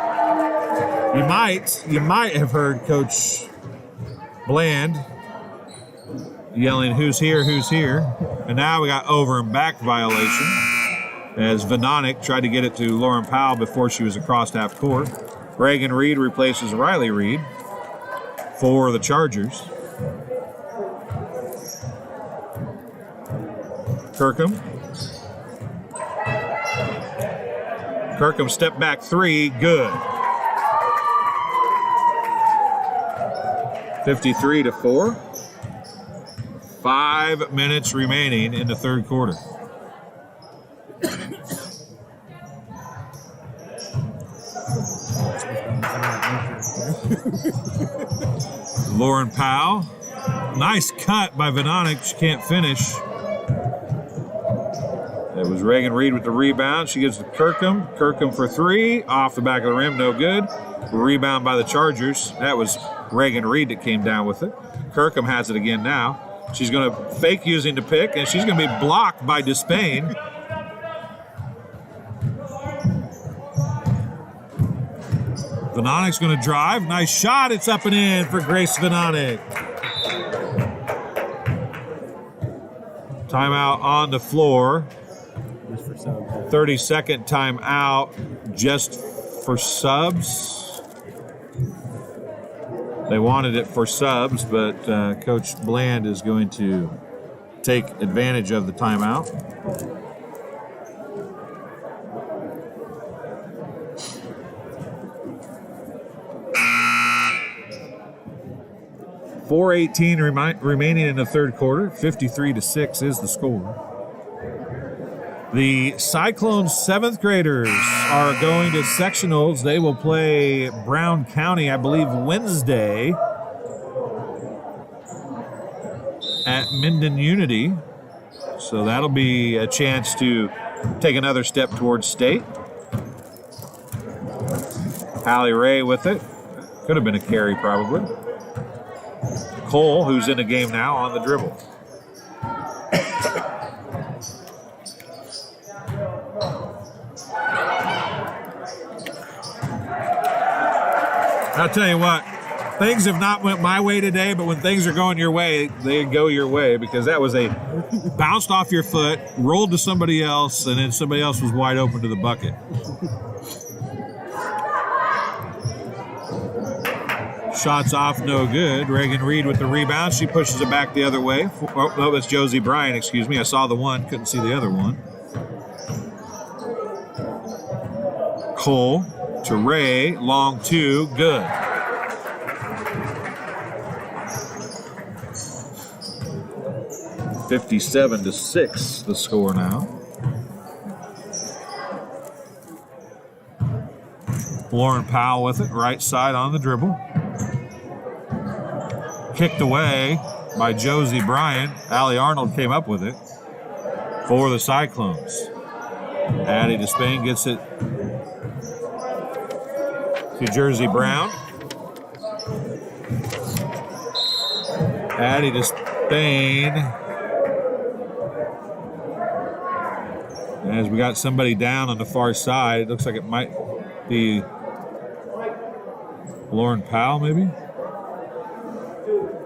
You might have heard Coach Bland yelling, "Who's here? Who's here?" And now we got over and back violation as Venonic tried to get it to Lauren Powell before she was across half court. Reagan Reed replaces Riley Reed for the Chargers. Kirkham step back three, good. 53-4. 5 minutes remaining in the third quarter. Lauren Powell. Nice cut by Venonic. She can't finish. It was Reagan Reed with the rebound. She gives to Kirkham. Kirkham for three. Off the back of the rim, no good. Rebound by the Chargers. That was Reagan Reed that came down with it. Kirkham has it again now. She's going to fake using the pick, and she's going to be blocked by Despain. Venonic's going to drive. Nice shot. It's up and in for Grace Venonic. Timeout on the floor. 30-second timeout just for subs. They wanted it for subs, but Coach Bland is going to take advantage of the timeout. .4:18 remaining in the third quarter. 53-6 is the score. The Cyclones 7th graders are going to sectionals. They will play Brown County, I believe, Wednesday at Minden Unity. So that'll be a chance to take another step towards state. Hallie Ray with it. Could have been a carry probably. Cole, who's in the game now, on the dribble. I'll tell you what, things have not went my way today, but when things are going your way, they go your way, because that was a bounced off your foot, rolled to somebody else, and then somebody else was wide open to the bucket. Shots off, no good. Reagan Reed with the rebound. She pushes it back the other way. Oh, no, it's Josie Bryan, excuse me. I saw the one, couldn't see the other one. Cole to Ray, long two, good. .57-6, the score now. Lauren Powell with it, right side on the dribble. Kicked away by Josie Bryan. Allie Arnold came up with it for the Cyclones. Addie Despain gets it to Jersey Brown. Addie Despain. As we got somebody down on the far side, it looks like it might be Lauren Powell, maybe.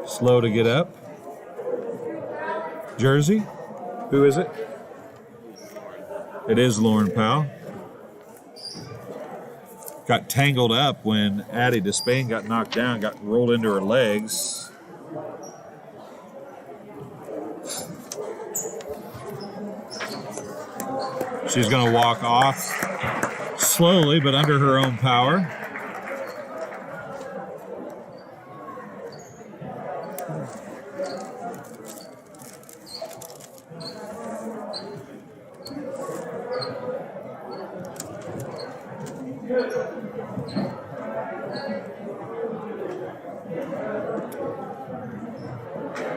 Slow to get up. Jersey? Who is it? It is Lauren Powell. Got tangled up when Addie Despain got knocked down, got rolled into her legs. She's going to walk off slowly, but under her own power.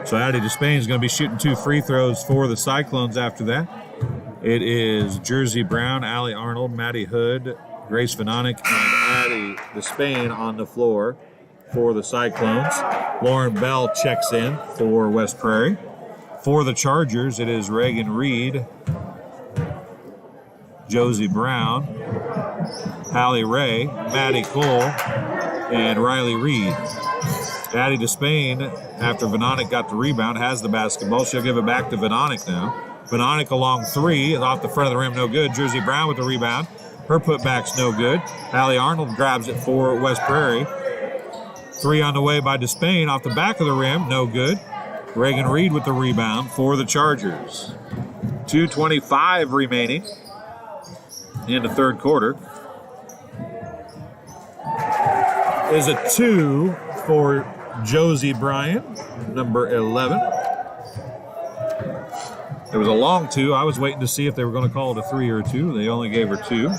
So Addie Despain is going to be shooting 2 free throws for the Cyclones after that. It is Jersey Brown, Allie Arnold, Maddie Hood, Grace Vanonic, and Addie Despain on the floor for the Cyclones. Lauren Bell checks in for West Prairie. For the Chargers, it is Reagan Reed, Josie Brown, Hallie Ray, Maddie Cole, and Riley Reed. Addie Despain, after Vanonic got the rebound, has the basketball. She'll give it back to Vanonic now. Vanonic along 3, off the front of the rim, no good. Jersey Brown with the rebound. Her putback's no good. Hallie Arnold grabs it for West Prairie. 3 on the way by Despain, off the back of the rim, no good. Reagan Reed with the rebound for the Chargers. 2:25 remaining in the third quarter. Is a 2 for Josie Bryan, number 11. It was a long 2. I was waiting to see if they were going to call it a 3 or a 2. They only gave her 2.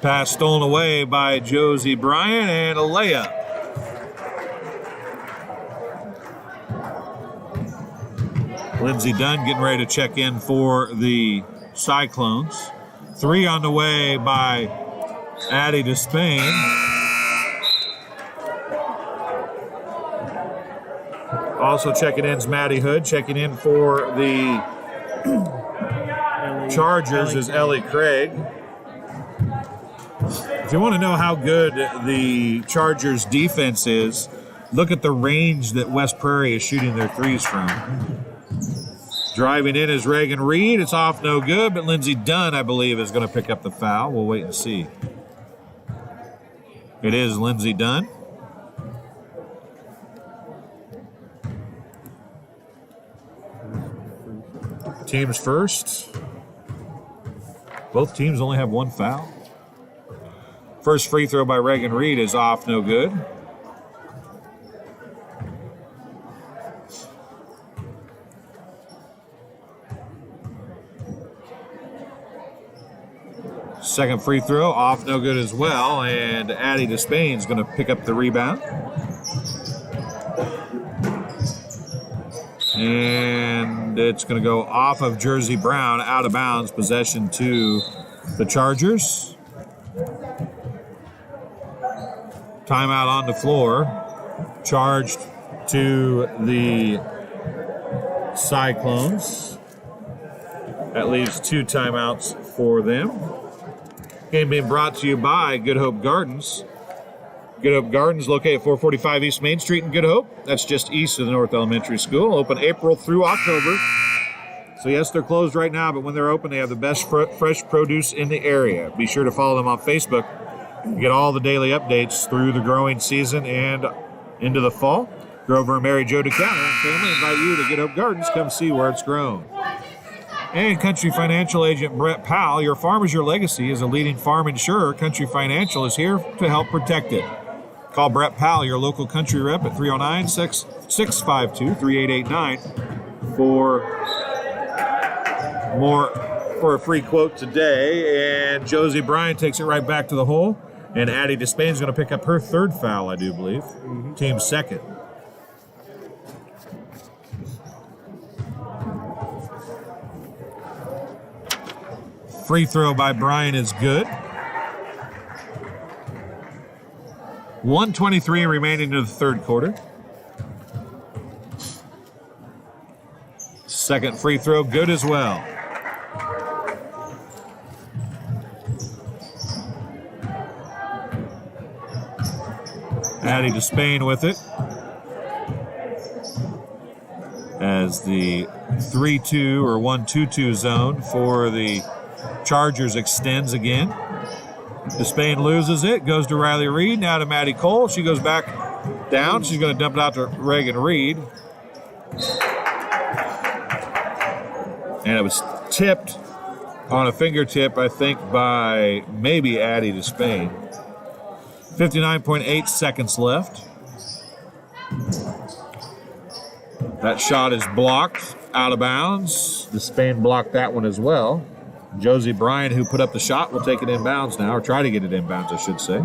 Pass stolen away by Josie Bryan, and a layup. Lindsey Dunn getting ready to check in for the Cyclones. 3 on the way by Addie Despain. Also checking in is Maddie Hood. Checking in for the Chargers is Ellie Craig. If you want to know how good the Chargers defense is, look at the range that West Prairie is shooting their threes from. Driving in is Reagan Reed. It's off no good, but Lindsey Dunn, I believe, is going to pick up the foul. We'll wait and see. It is Lindsey Dunn. Teams first. Both teams only have 1 foul. First free throw by Reagan Reed is off no good. Second free throw off no good as well, and Addie Despain is going to pick up the rebound. And it's going to go off of Jersey Brown, out of bounds, possession to the Chargers. Timeout on the floor, charged to the Cyclones. That leaves 2 timeouts for them. Game being brought to you by Good Hope Gardens. Good Hope Gardens, located at 445 East Main Street in Good Hope. That's just east of the North Elementary School. Open April through October. So yes, they're closed right now, but when they're open, they have the best fresh produce in the area. Be sure to follow them on Facebook. You get all the daily updates through the growing season and into the fall. Grover and Mary Jo DeCounter and family invite you to Good Hope Gardens. Come see where it's grown. And Country Financial agent Brett Powell, your farm is your legacy. As a leading farm insurer, Country Financial is here to help protect it. Call Brett Powell, your local country rep, at 309-652-3889 for a free quote today. And Josie Bryan takes it right back to the hole. And Addie Despain is going to pick up her 3rd foul, I do believe. Team 2nd. Free throw by Bryan is good. 1:23 remaining in the third quarter. Second free throw, good as well. Addie Despain with it. As the 3-2 or 1-2-2 zone for the Chargers extends again. Despain loses it, goes to Riley Reed, now to Maddie Cole. She goes back down. She's going to dump it out to Reagan Reed. And it was tipped on a fingertip, I think, by maybe Addie Despain. 59.8 seconds left. That shot is blocked, out of bounds. Despain blocked that one as well. Josie Bryan, who put up the shot, will take it inbounds now, or try to get it inbounds, I should say.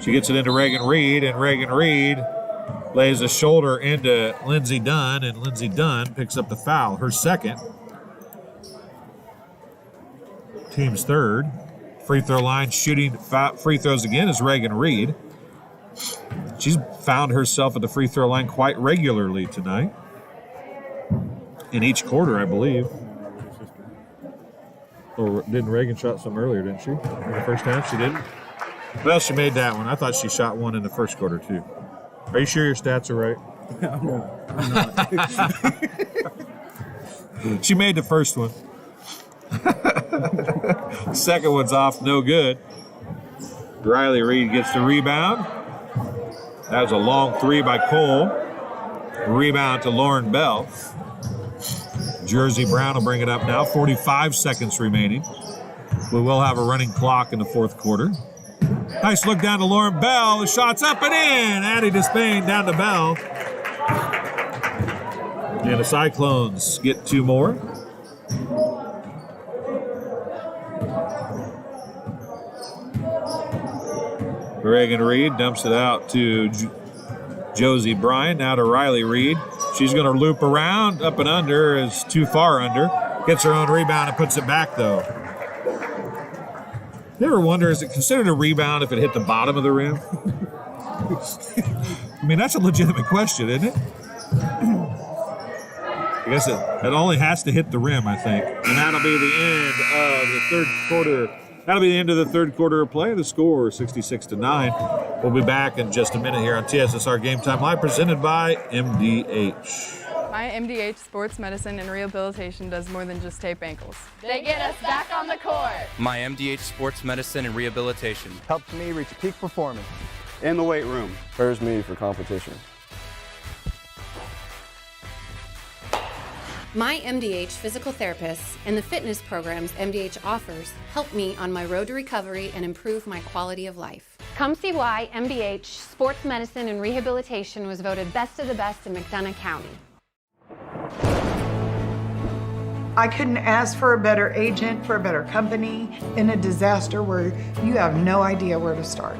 She gets it into Reagan Reed, and Reagan Reed lays a shoulder into Lindsey Dunn, and Lindsey Dunn picks up the foul, her second. Team's third. Free throw line shooting free throws again is Reagan Reed. She's found herself at the free throw line quite regularly tonight. In each quarter, I believe. Or didn't Reagan shot some earlier, didn't she? In the first half, she didn't? Well, she made that one. I thought she shot one in the first quarter, too. Are you sure your stats are right? I'm not. She made the first one. Second one's off, no good. Riley Reed gets the rebound. That was a long three by Cole. Rebound to Lauren Bell. Jersey Brown will bring it up now. 45 seconds remaining. We will have a running clock in the fourth quarter. Nice look down to Lauren Bell. The shot's up and in. Addie Despain down to Bell. And the Cyclones get two more. Reagan Reed dumps it out to Josie Bryan. Now to Riley Reed. She's going to loop around. Up and under is too far under. Gets her own rebound and puts it back, though. You ever wonder, is it considered a rebound if it hit the bottom of the rim? I mean, that's a legitimate question, isn't it? I guess it only has to hit the rim, I think. And that'll be the end of the third quarter. That'll be the end of the third quarter of play. The score, 66-9. We'll be back in just a minute here on TSSR Game Time Live, presented by MDH. My MDH Sports Medicine and Rehabilitation does more than just tape ankles. They get us back on the court. My MDH Sports Medicine and Rehabilitation Helps me reach peak performance. In the weight room. Prepares me for competition. My MDH physical therapists and the fitness programs MDH offers help me on my road to recovery and improve my quality of life. Come see why MDH Sports Medicine and Rehabilitation was voted best of the best in McDonough County. I couldn't ask for a better agent, for a better company in a disaster where you have no idea where to start.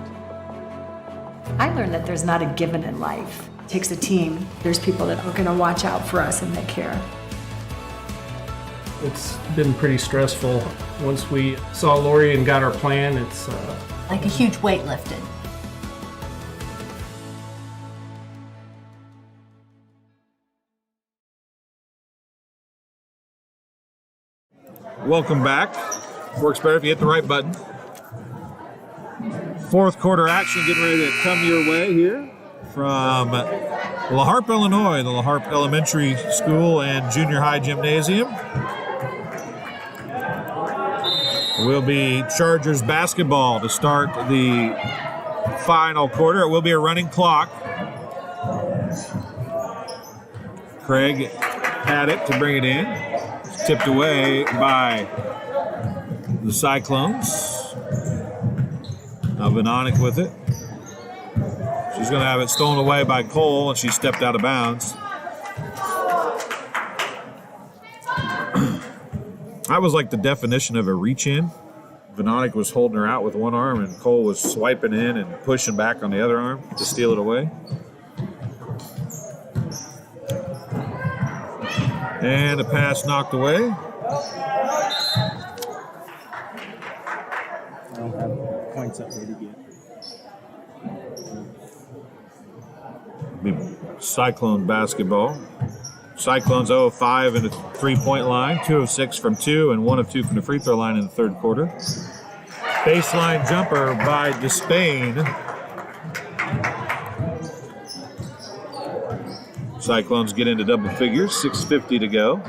I learned that there's not a given in life. It takes a team. There's people that are going to watch out for us and that care. It's been pretty stressful. Once we saw Lori and got our plan, it's like a huge weight lifted. Welcome back. Works better if you hit the right button. Fourth quarter action getting ready to come your way here from La Harpe, Illinois, the La Harpe Elementary School and Junior High Gymnasium. Will be Chargers basketball to start the final quarter. It will be a running clock. Craig had it to bring it in. It's tipped away by the Cyclones. Now Vanonic with it. She's going to have it stolen away by Cole, and she stepped out of bounds. That was like the definition of a reach-in. Vanonic was holding her out with one arm, and Cole was swiping in and pushing back on the other arm to steal it away. And a pass knocked away. I don't have points updated yet. Cyclone basketball. Cyclones 0 of 5 in the three-point line, 2 of 6 from 2, and 1 of 2 from the free throw line in the third quarter. Baseline jumper by Despain. Cyclones get into double figures, 6:50 to go.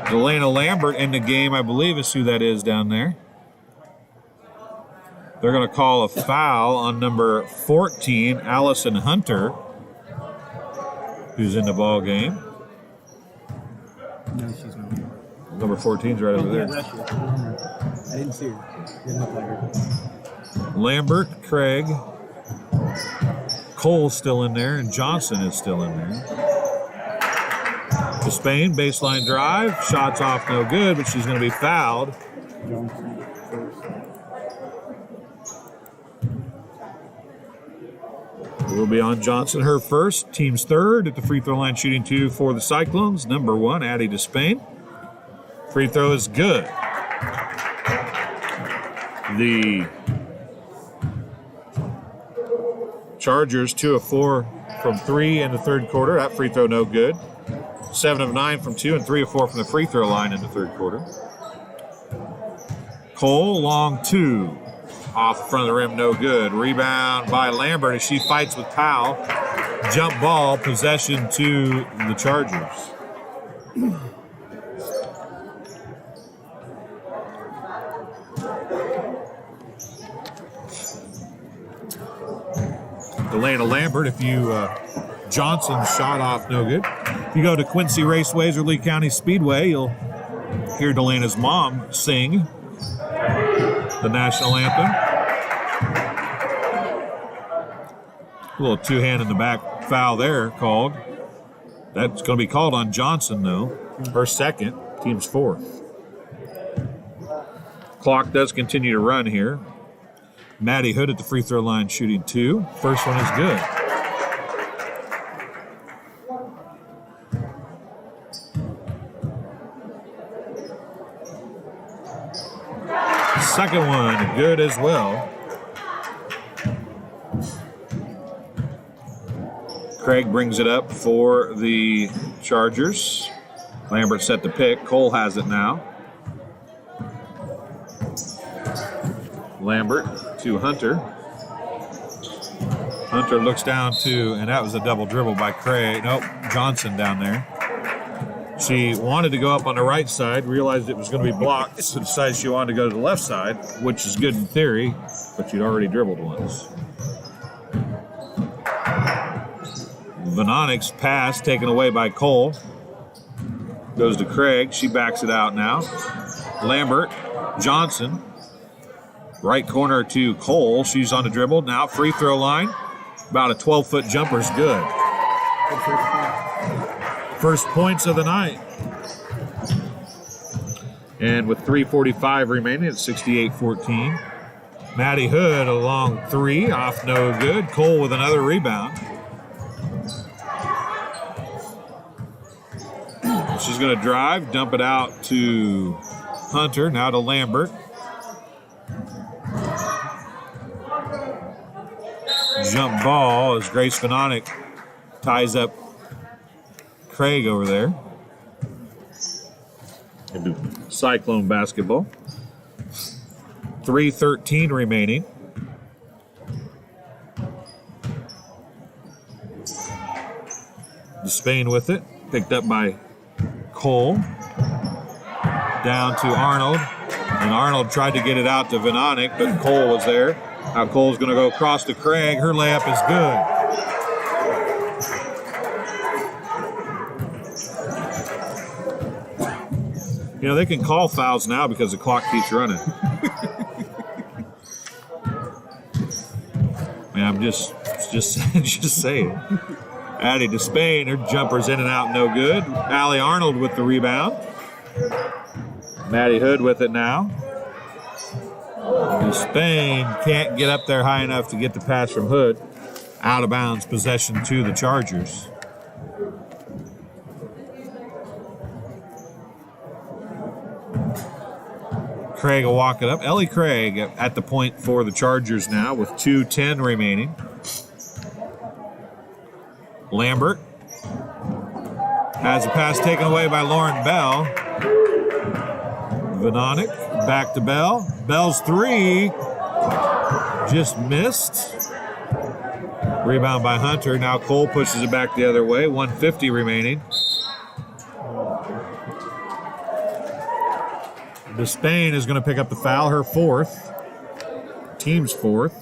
Delana Lambert in the game, I believe is who that is down there. They're going to call a foul on number 14, Allison Hunter, who's in the ball game. No, she's not. Number 14's right over there. I didn't see her. Didn't look like her. Lambert, Craig, Cole's still in there, and Johnson is still in there. To Spain, baseline drive. Shots off no good, but she's going to be fouled Will be on Johnson, her first. Team's third at the free throw line, shooting 2 for the Cyclones. Number 1, Addie Despain. Free throw is good. The Chargers 2 of 4 from 3 in the third quarter. That free throw no good. 7 of 9 from 2 and 3 of 4 from the free throw line in the third quarter. Cole, long 2. Off the front of the rim, no good. Rebound by Lambert as she fights with Powell. Jump ball, possession to the Chargers. Delana Lambert, if you Johnson's shot off, no good. If you go to Quincy Raceways or Lee County Speedway, you'll hear Delana's mom sing the national anthem. A little two-hand in the back foul there called. That's going to be called on Johnson, though. Her second, team's fourth. Clock does continue to run here. Maddie Hood at the free throw line shooting 2. First one is good. Second one, good as well. Craig brings it up for the Chargers. Lambert set the pick. Cole has it now. Lambert to Hunter. Hunter looks down to, and that was a double dribble by Craig. Nope, Johnson down there. She wanted to go up on the right side, realized it was going to be blocked, so decided she wanted to go to the left side, which is good in theory, but she'd already dribbled once. Vanonic's pass taken away by Cole. Goes to Craig. She backs it out now. Lambert, Johnson. Right corner to Cole. She's on the dribble. Now free throw line. About a 12-foot jumper's good. First points of the night. And with 3:45 remaining, it's 68-14. Maddie Hood a long 3. Off no good. Cole with another rebound. She's going to drive, dump it out to Hunter, now to Lambert. Jump ball as Grace Vanonic ties up Craig over there. Into Cyclone basketball. 3:13 remaining. Despain with it, picked up by Cole. Down to Arnold. And Arnold tried to get it out to Vanonic, but Cole was there. Now Cole's going to go across to Craig. Her layup is good. You know, they can call fouls now because the clock keeps running. Man, I'm just saying. Addie Despain, her jumper's in and out, no good. Allie Arnold with the rebound. Maddie Hood with it now. Despain can't get up there high enough to get the pass from Hood. Out of bounds, possession to the Chargers. Craig will walk it up. Ellie Craig at the point for the Chargers now with 2:10 remaining. Lambert has a pass taken away by Lauren Bell. Vanonic back to Bell. Bell's 3 just missed. Rebound by Hunter. Now Cole pushes it back the other way. 1:50 remaining. Despain is going to pick up the foul, her 4th. Team's 4th.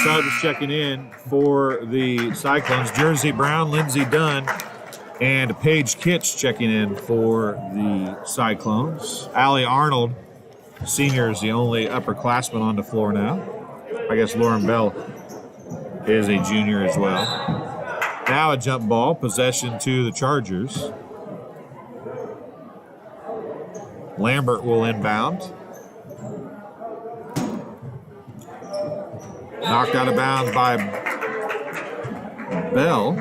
Subs checking in for the Cyclones. Jersey Brown, Lindsey Dunn, and Paige Kitch checking in for the Cyclones. Allie Arnold, senior, is the only upperclassman on the floor now. I guess Lauren Bell is a junior as well. Now a jump ball, possession to the Chargers. Lambert will inbound. Knocked out of bounds by Bell.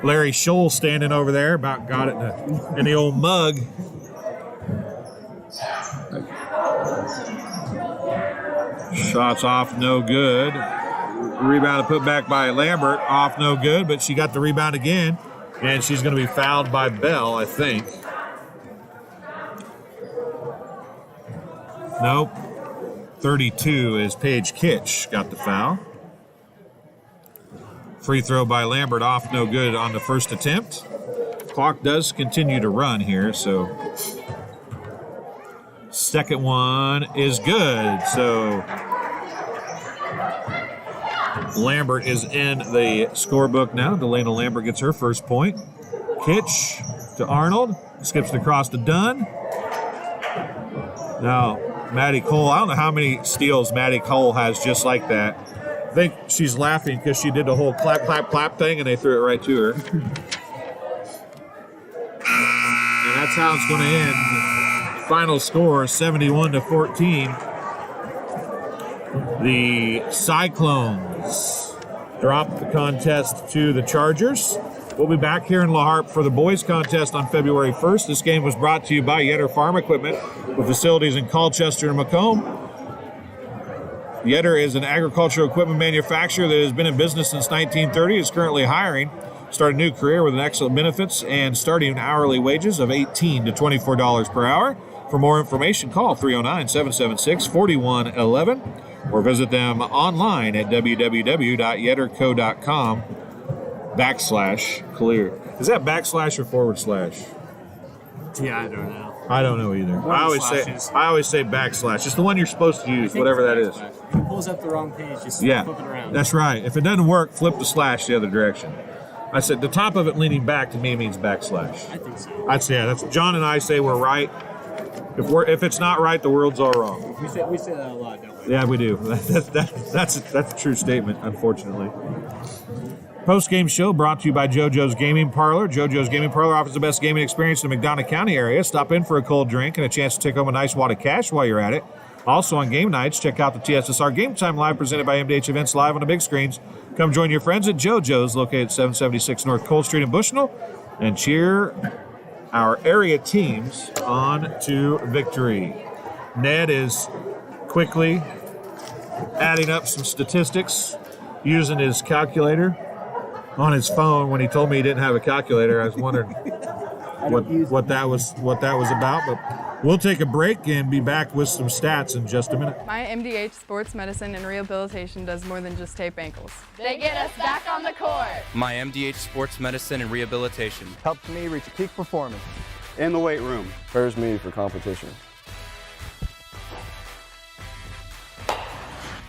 Larry Scholl standing over there, about got it in the old mug. Shots off, no good. Rebound put back by Lambert, off no good, but she got the rebound again, and she's going to be fouled by Bell, I think. Nope. 32 is Paige Kitch got the foul. Free throw by Lambert, off no good on the first attempt. Clock does continue to run here, so second one is good. So Lambert is in the scorebook now. Delana Lambert gets her first point. Kitch to Arnold, skips it across to Dunn. Now Maddie Cole, I don't know how many steals Maddie Cole has just like that. I think she's laughing because she did the whole clap, clap, clap thing, and they threw it right to her. And that's how it's going to end. Final score, 71-14. The Cyclones drop the contest to the Chargers. We'll be back here in La Harpe for the boys contest on February 1st. This game was brought to you by Yetter Farm Equipment with facilities in Colchester and Macomb. Yetter is an agricultural equipment manufacturer that has been in business since 1930. Is currently hiring. Started a new career with an excellent benefits and starting hourly wages of $18 to $24 per hour. For more information, call 309-776-4111 or visit them online at www.yetterco.com/clear. Is that backslash or forward slash? Yeah, I don't know. I don't know either. I always say backslash. It's the one you're supposed to use, whatever that is. If it pulls up the wrong page, just flip it around. That's right. If it doesn't work, flip the slash the other direction. I said the top of it leaning back to me means backslash. I think so. I'd say that's John and I say we're right. If it's not right, the world's all wrong. We say that a lot, don't we? Yeah, we do. That's a true statement, unfortunately. Post-game show brought to you by JoJo's Gaming Parlor. JoJo's Gaming Parlor offers the best gaming experience in the McDonough County area. Stop in for a cold drink and a chance to take home a nice wad of cash while you're at it. Also on game nights, check out the TSSR Game Time Live presented by MDH Events live on the big screens. Come join your friends at JoJo's, located at 776 North Cole Street in Bushnell, and cheer our area teams on to victory. Ned is quickly adding up some statistics using his calculator on his phone. When he told me he didn't have a calculator, I was wondering what that was about. But we'll take a break and be back with some stats in just a minute. My MDH Sports Medicine and Rehabilitation does more than just tape ankles. They get us back on the court. My MDH Sports Medicine and Rehabilitation helps me reach peak performance in the weight room. Prepares me for competition.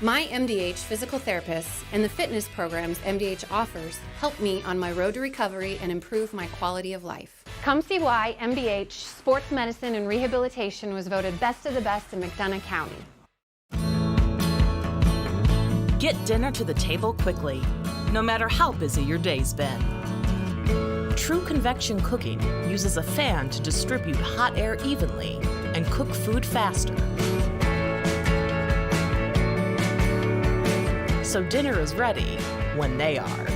My MDH physical therapists and the fitness programs MDH offers help me on my road to recovery and improve my quality of life. Come see why MDH Sports Medicine and Rehabilitation was voted best of the best in McDonough County. Get dinner to the table quickly, no matter how busy your day's been. True convection cooking uses a fan to distribute hot air evenly and cook food faster. So dinner is ready when they are.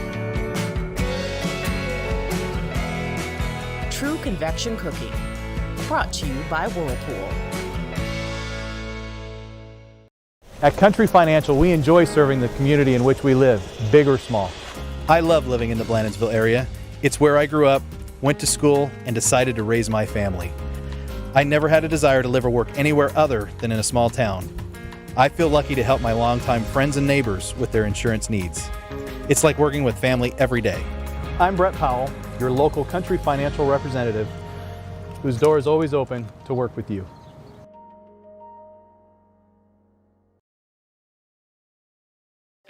True Convection Cooking, brought to you by Whirlpool. At Country Financial, we enjoy serving the community in which we live, big or small. I love living in the Blandensville area. It's where I grew up, went to school, and decided to raise my family. I never had a desire to live or work anywhere other than in a small town. I feel lucky to help my longtime friends and neighbors with their insurance needs. It's like working with family every day. I'm Brett Powell, your local Country Financial representative, whose door is always open to work with you.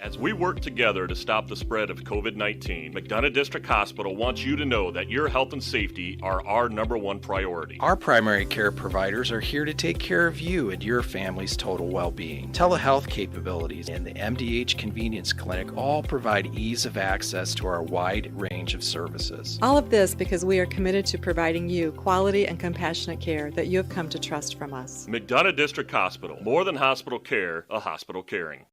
As we work together to stop the spread of COVID-19, McDonough District Hospital wants you to know that your health and safety are our #1 priority. Our primary care providers are here to take care of you and your family's total well-being. Telehealth capabilities and the MDH Convenience Clinic all provide ease of access to our wide range of services. All of this because we are committed to providing you quality and compassionate care that you have come to trust from us. McDonough District Hospital, more than hospital care, a hospital caring.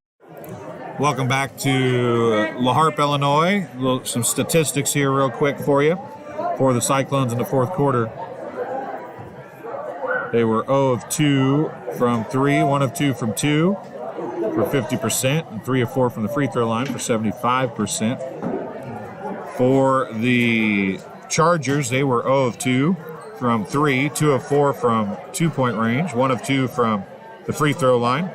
Welcome back to La Harpe, Illinois. Some statistics here real quick for you. For the Cyclones in the fourth quarter, they were 0 of 2 from 3, 1 of 2 from 2 for 50%, and 3 of 4 from the free throw line for 75%. For the Chargers, they were 0 of 2 from 3, 2 of 4 from 2-point range, 1 of 2 from the free throw line.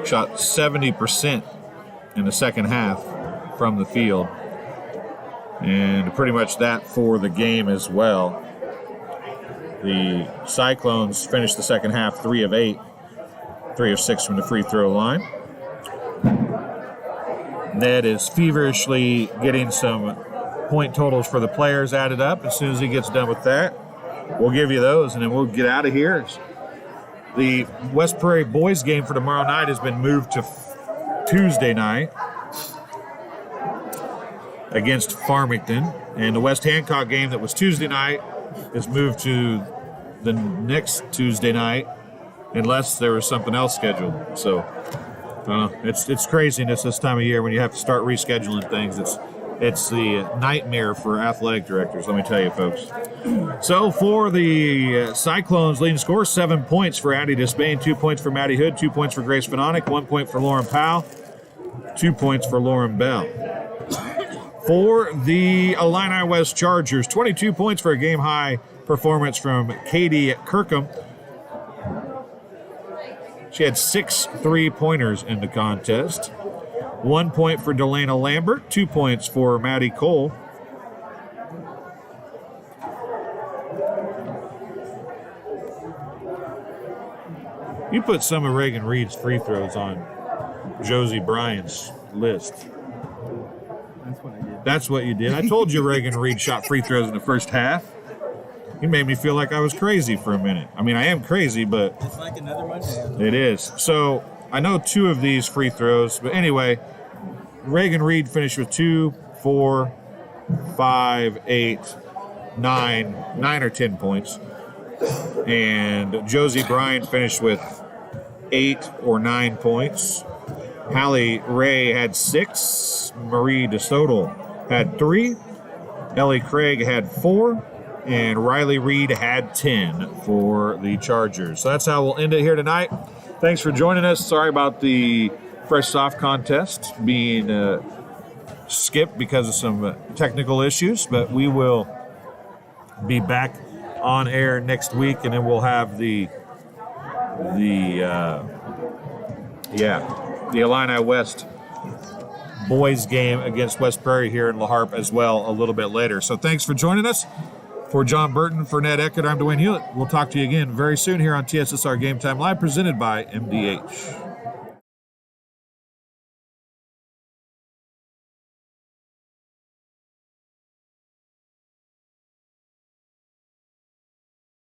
Shot 70% in the second half from the field. And pretty much that for the game as well. The Cyclones finished the second half 3 of 8, 3 of 6 from the free throw line. Ned is feverishly getting some point totals for the players added up. As soon as he gets done with that, we'll give you those, and then we'll get out of here. The West Prairie boys game for tomorrow night has been moved to Tuesday night against Farmington. And the West Hancock game that was Tuesday night is moved to the next Tuesday night unless there was something else scheduled. So it's craziness this time of year when you have to start rescheduling things. It's the nightmare for athletic directors, let me tell you, folks. So for the Cyclones, leading score, 7 points for Addie Despain, 2 points for Maddie Hood, 2 points for Grace Fanonic, 1 point for Lauren Powell, 2 points for Lauren Bell. For the Illini West Chargers, 22 points for a game-high performance from Katie Kirkham. She had 6 3-pointers in the contest. 1 point for Delana Lambert, 2 points for Maddie Cole. You put some of Reagan Reed's free throws on Josie Bryan's list. That's what I did. That's what you did. I told you Reagan Reed shot free throws in the first half. You made me feel like I was crazy for a minute. I mean, I am crazy, but It's like another Monday. it is. So I know 2 of these free throws, but anyway, Reagan Reed finished with 2, 4, 5, 8, 9 or 10 points. And Josie Bryan finished with 8 or 9 points. Hallie Ray had 6. Marie DeSoto had 3. Ellie Craig had 4. And Riley Reed had 10 for the Chargers. So that's how we'll end it here tonight. Thanks for joining us. Sorry about the Fresh Soft contest being skipped because of some technical issues, but we will be back on air next week, and then we'll have the Illini West boys game against West Prairie here in La Harpe as well a little bit later. So thanks for joining us. For John Burton, for Ned Eckert, I'm Dwayne Hewlett. We'll talk to you again very soon here on TSSR Game Time Live, presented by MDH.